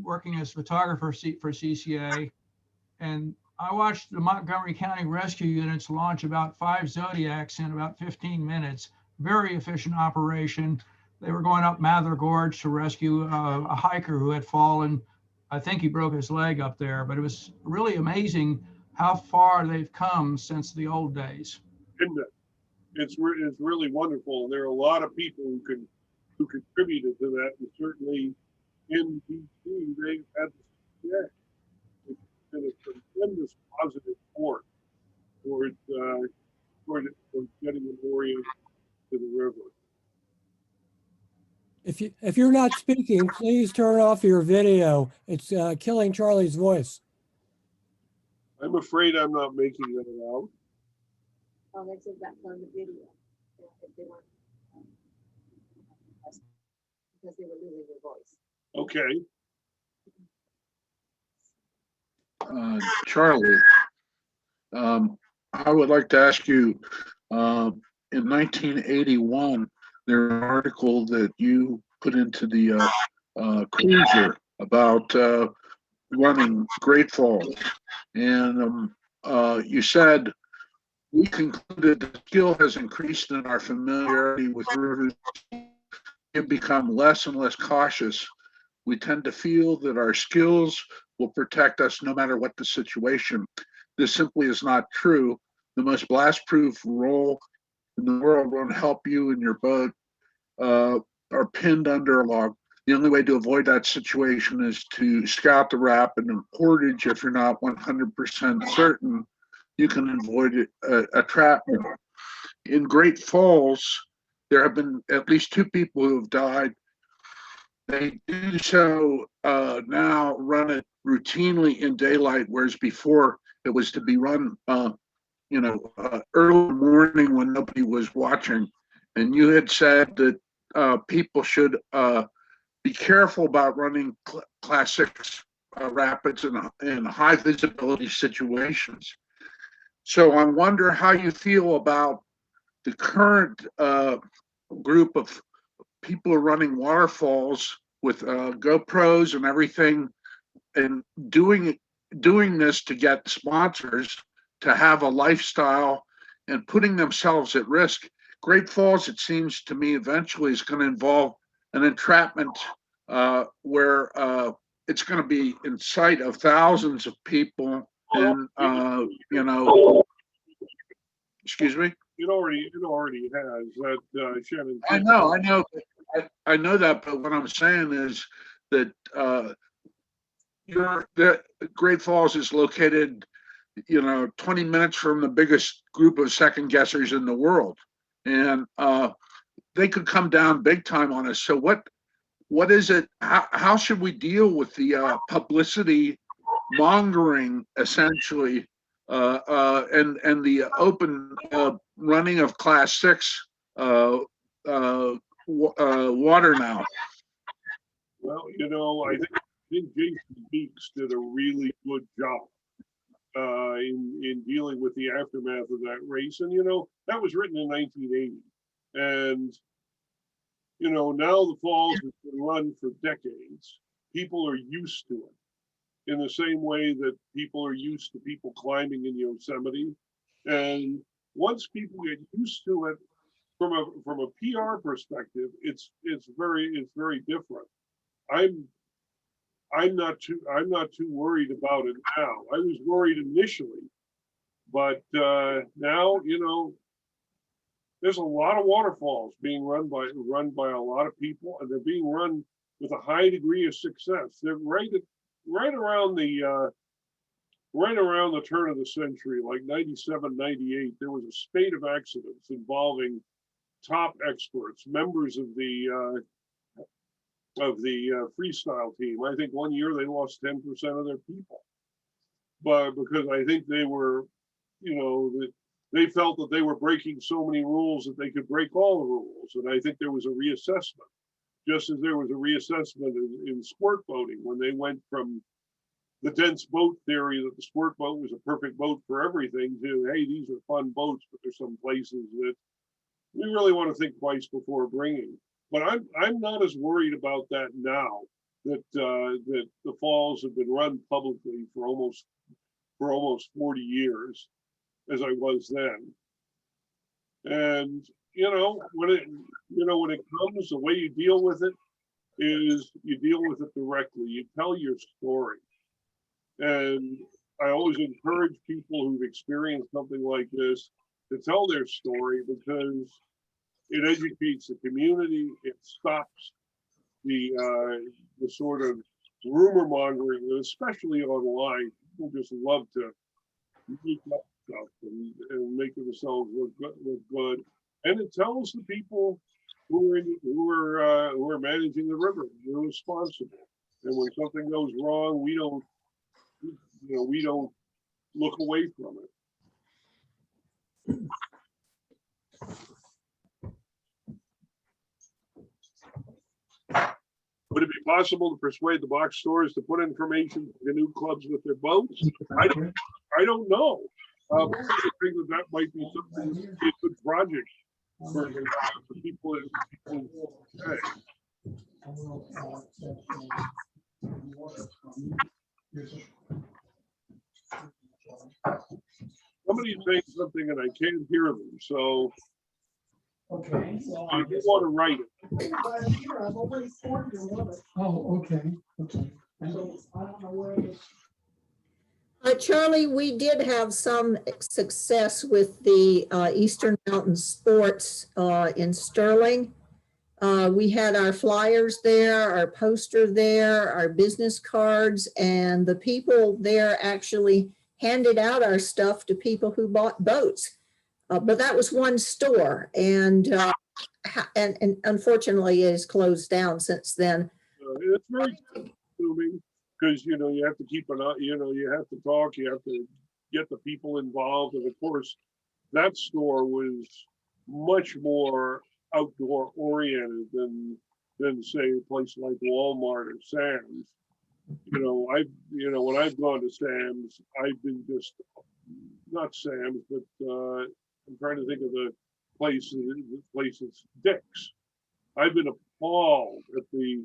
working as photographer for CCA. And I watched the Montgomery County Rescue Units launch about 5 Zodiacs in about 15 minutes. Very efficient operation. They were going up Mather Gorge to rescue a hiker who had fallen. I think he broke his leg up there, but it was really amazing how far they've come since the old days. Isn't it? It's really wonderful. And there are a lot of people who contributed to that. And certainly in DC, they've had it's been a tremendous positive force towards getting an orient to the river. If you're not speaking, please turn off your video. It's killing Charlie's voice. I'm afraid I'm not making it out. Oh, they said that on the video. If they weren't, because they were losing their voice. Okay, Charlie, I would like to ask you, in 1981, there's an article that you put into the Cruiser about running Great Falls. And you said, we concluded the skill has increased in our familiarity with rivers. We've become less and less cautious. We tend to feel that our skills will protect us no matter what the situation. This simply is not true. The most blast-proof roll in the world won't help you and your boat are pinned under a log. The only way to avoid that situation is to scout the rapid and portage. If you're not 100% certain, you can avoid a trap. In Great Falls, there have been at least 2 people who have died. They do so now, run it routinely in daylight, whereas before it was to be run, early morning when nobody was watching. And you had said that people should be careful about running class 6 rapids in high visibility situations. So I wonder how you feel about the current group of people are running waterfalls with GoPros and everything, and doing this to get sponsors, to have a lifestyle and putting themselves at risk. Great Falls, it seems to me, eventually is going to involve an entrapment where it's going to be in sight of thousands of people, and excuse me. it already has that, Shannon. I know that, but what I'm saying is that the Great Falls is located, 20 minutes from the biggest group of second guessers in the world, and they could come down big time on us. So what is it? How should we deal with the publicity mongering, essentially, and the open running of Class 6 water now? Well, I think Jason Beeks did a really good job in dealing with the aftermath of that race. And, that was written in 1980. And, now the falls has been run for decades. People are used to it in the same way that people are used to people climbing in Yosemite. And once people get used to it, from a PR perspective, it's very different. I'm not too worried about it now. I was worried initially, but now there's a lot of waterfalls being run by a lot of people, and they're being run with a high degree of success. They're right around the turn of the century, like 97, 98. There was a spate of accidents involving top experts, members of the freestyle team. I think one year they lost 10% of their people, but because I think they were, they felt that they were breaking so many rules that they could break all the rules. And I think there was a reassessment, just as there was a reassessment in sport boating when they went from the dense boat theory that the sport boat was a perfect boat for everything to, hey, these are fun boats, but there's some places that we really want to think twice before bringing. But I'm not as worried about that now that that the falls have been run publicly for almost 40 years as I was then. And when it comes, the way you deal with it is you deal with it directly. You tell your story. And I always encourage people who've experienced something like this to tell their story, because it educates the community. It stops the sort of rumor mongering, especially online. People just love to make up stuff and make themselves look good. And it tells the people who are managing the river. You're responsible. And when something goes wrong, we don't look away from it. Would it be possible to persuade the box stores to put information to canoe clubs with their boats? I don't know. I think that might be something, a good project for people. Somebody's saying something and I can't hear them, so Okay. if you want to write it. Oh, okay, okay. Charlie, we did have some success with the Eastern Mountain Sports in Sterling. We had our flyers there, our poster there, our business cards, and the people there actually handed out our stuff to people who bought boats. But that was one store, and unfortunately it is closed down since then. It's very consuming because, you have to keep an eye, you have to talk, you have to get the people involved. And of course, that store was much more outdoor oriented than say a place like Walmart or Sam's. When I've gone to Sam's, I've been just, not Sam's, but I'm trying to think of the places, Dick's. I've been appalled at the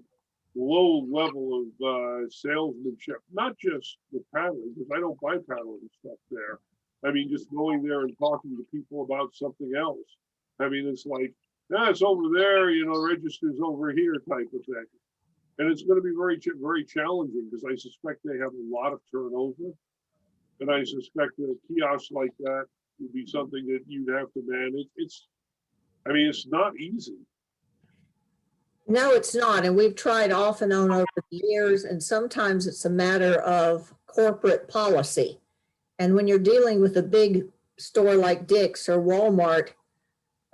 low level of salesmanship, not just the paddling, because I don't buy paddling stuff there. I mean, just going there and talking to people about something else. I mean, it's like, it's over there, register's over here type of thing. And it's going to be very, very challenging because I suspect they have a lot of turnover. And I suspect that a kiosk like that would be something that you'd have to manage. It's not easy. No, it's not. And we've tried off and on over the years, and sometimes it's a matter of corporate policy. And when you're dealing with a big store like Dick's or Walmart,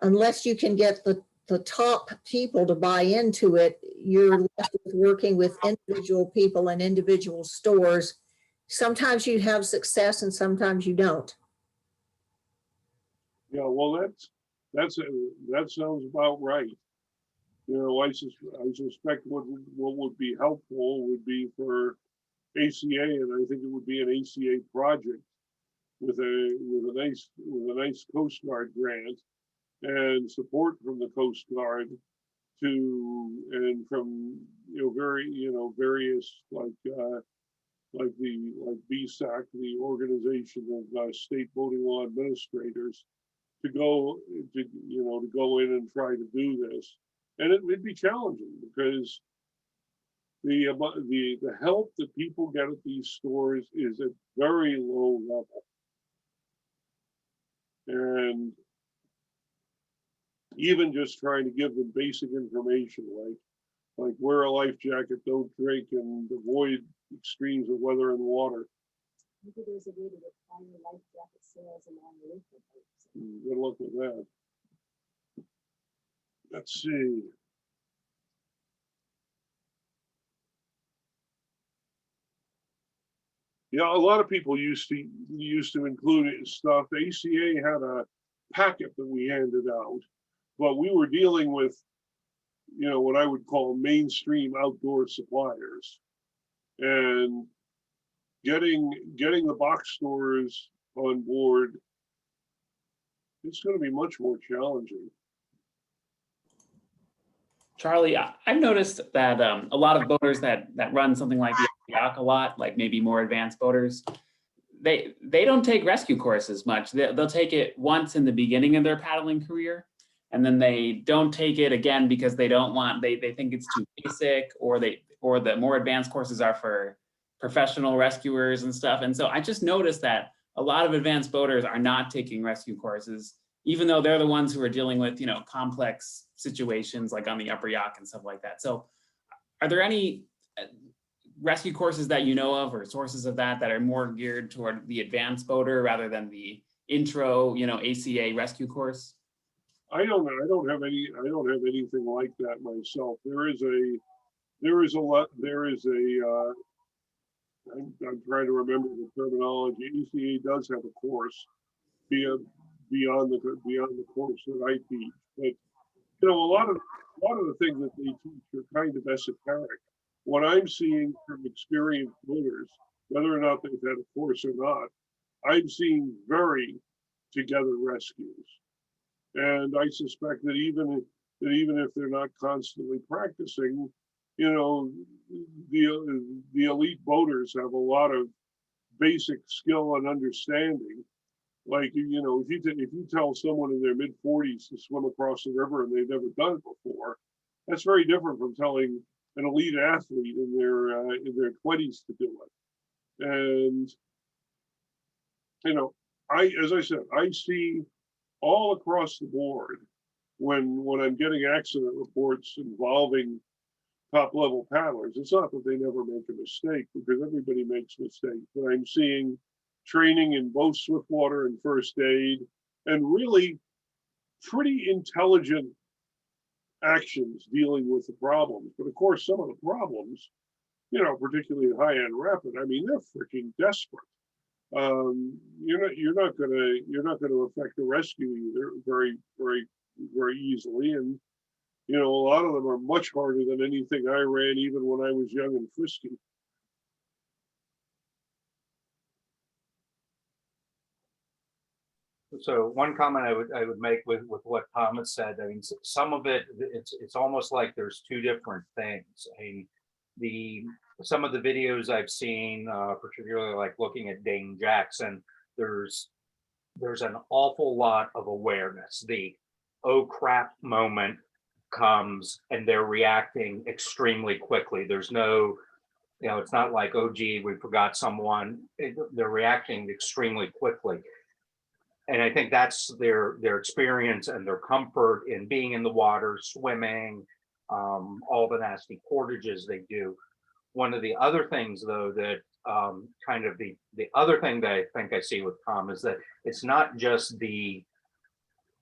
unless you can get the top people to buy into it, you're left with working with individual people and individual stores. Sometimes you have success and sometimes you don't. Yeah, well, that sounds about right. I suspect what would be helpful would be for ACA, and I think it would be an ACA project with a nice Coast Guard grant and support from the Coast Guard and from various like BSAC, the Organization of State Boating Law Administrators, to go in and try to do this. And it'd be challenging because the help that people get at these stores is at very low level. And even just trying to give them basic information like wear a life jacket, don't drink, and avoid extremes of weather and water. Maybe there's a way to get higher life jacket sales along the way. Good luck with that. Let's see. Yeah, a lot of people used to include stuff. The ACA had a packet that we handed out, but we were dealing with, what I would call mainstream outdoor suppliers, and getting the box stores on board. It's going to be much more challenging. Charlie, I've noticed that a lot of boaters that run something like the yacht a lot, like maybe more advanced boaters, they don't take rescue courses much. They'll take it once in the beginning of their paddling career, and then they don't take it again because they think it's too basic, or the more advanced courses are for professional rescuers and stuff. And so I just noticed that a lot of advanced boaters are not taking rescue courses, even though they're the ones who are dealing with, complex situations like on the upper yacht and stuff like that. So are there any rescue courses that you know of, or sources of that are more geared toward the advanced boater rather than the intro, ACA rescue course? I don't know. I don't have anything like that myself. There is a I'm trying to remember the terminology. ECA does have a course beyond the course that I teach. But you know, a lot of the things that they teach are kind of esoteric. What I'm seeing from experienced boaters, whether or not they've had a course or not, I'm seeing very together rescues. And I suspect that even if they're not constantly practicing, you know, the elite boaters have a lot of basic skill and understanding. Like, you know, if you tell someone in their mid-40s to swim across the river and they've never done it before, that's very different from telling an elite athlete in their 20s to do it. And you know, as I said, I see all across the board when I'm getting accident reports involving top level paddlers. It's not that they never make a mistake, because everybody makes mistakes, but I'm seeing training in both swiftwater and first aid, and really pretty intelligent actions dealing with the problems. But of course, some of the problems, you know, particularly in high end rapid, I mean, they're freaking desperate. You're not gonna affect the rescue either very easily. And you know, a lot of them are much harder than anything I ran even when I was young and frisky. So one comment I would make with what Thomas said, I mean, some of it, it's almost like there's two different things. I mean, some of the videos I've seen, particularly like looking at Dane Jackson, there's an awful lot of awareness. The oh crap moment comes and they're reacting extremely quickly. There's no, you know, it's not like, oh gee, we forgot someone. They're reacting extremely quickly. And I think that's their experience and their comfort in being in the water, swimming, all the nasty portages they do. One of the other things, though, that kind of the other thing that I think I see with Tom is that it's not just the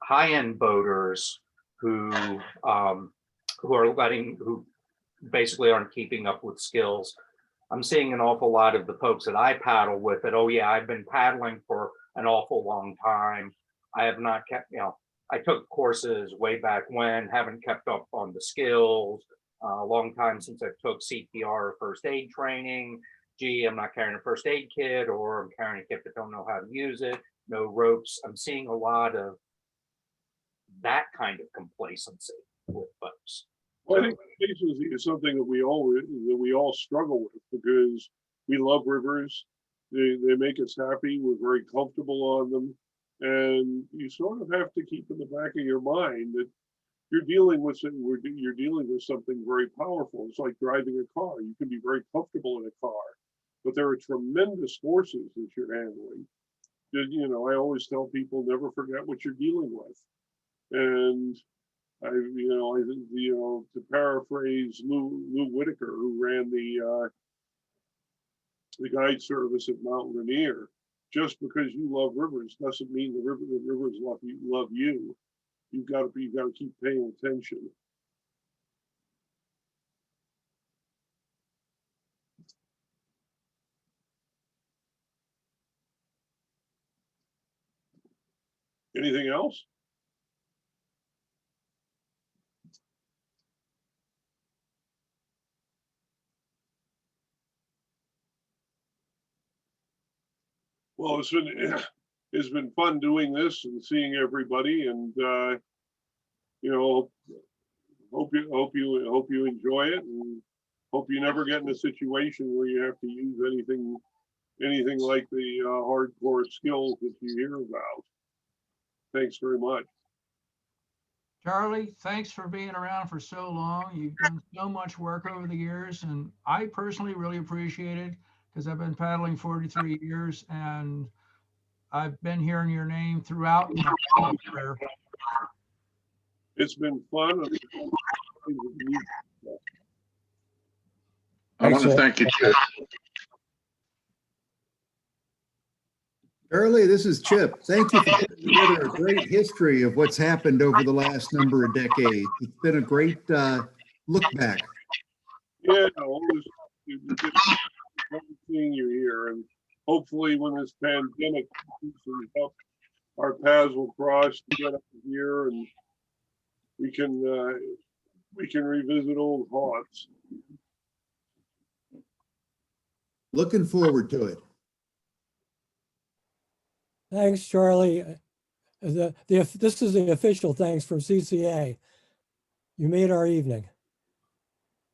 high-end boaters who basically aren't keeping up with skills. I'm seeing an awful lot of the folks that I paddle with that, oh yeah, I've been paddling for an awful long time. I have not kept, you know, I took courses way back when, haven't kept up on the skills. A long time since I took CPR or first aid training. Gee, I'm not carrying a first aid kit, or I'm carrying a kit but don't know how to use it. No ropes. I'm seeing a lot of that kind of complacency with folks. Well, I think complacency is something that we all struggle with, because we love rivers. They make us happy. We're very comfortable on them, and you sort of have to keep in the back of your mind that you're dealing with something very powerful. It's like driving a car. You can be very comfortable in a car, but there are tremendous forces that you're handling. You know, I always tell people, never forget what you're dealing with. And to paraphrase Lou Whitaker, who ran the guide service at Mount Rainier, just because you love rivers doesn't mean the rivers love you. You've got to keep paying attention. Anything else? Well, it's been fun doing this and seeing everybody, and hope you enjoy it, and hope you never get in a situation where you have to use anything like the hardcore skills that you hear about. Thanks very much. Charlie, thanks for being around for so long. You've done so much work over the years, and I personally really appreciate it, because I've been paddling 43 years and I've been hearing your name throughout my career. It's been fun. I want to thank you, Chip. Charlie, this is Chip. Thank you for putting together a great history of what's happened over the last number of decades. It's been a great look back. Yeah, well, it was just great seeing you here, and hopefully when this pandemic loosens up, our paths will cross to get up here, and we can revisit old haunts. Looking forward to it. Thanks, Charlie. This is the official thanks from CCA. You made our evening.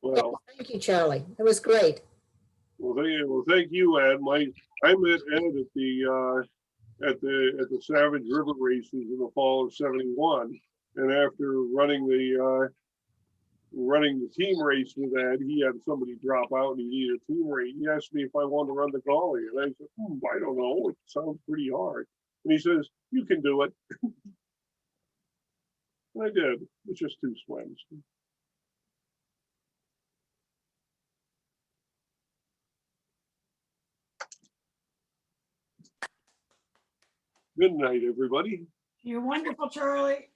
Well, Thank you, Charlie. It was great. thank you, Ed. I met Ed at the Savage River races in the fall of '71, and after running the team race with Ed, he had somebody drop out and he needed a team race. He asked me if I wanted to run the Gully, and I said, I don't know. It sounds pretty hard. And he says, you can do it. And I did. It's just 2 swims. Good night, everybody. You're wonderful, Charlie.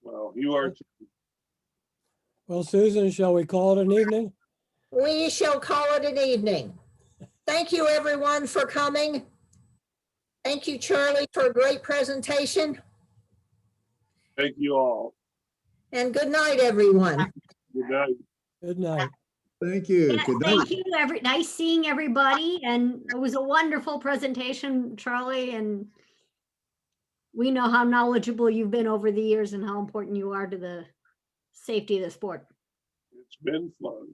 Well, you are too. Well, Susan, shall we call it an evening? We shall call it an evening. Thank you, everyone, for coming. Thank you, Charlie, for a great presentation. Thank you all. And good night, everyone. Good night. Good night. Thank you. Yeah, Good night. thank you. Nice seeing everybody. And it was a wonderful presentation, Charlie. And we know how knowledgeable you've been over the years and how important you are to the safety of the sport. It's been fun.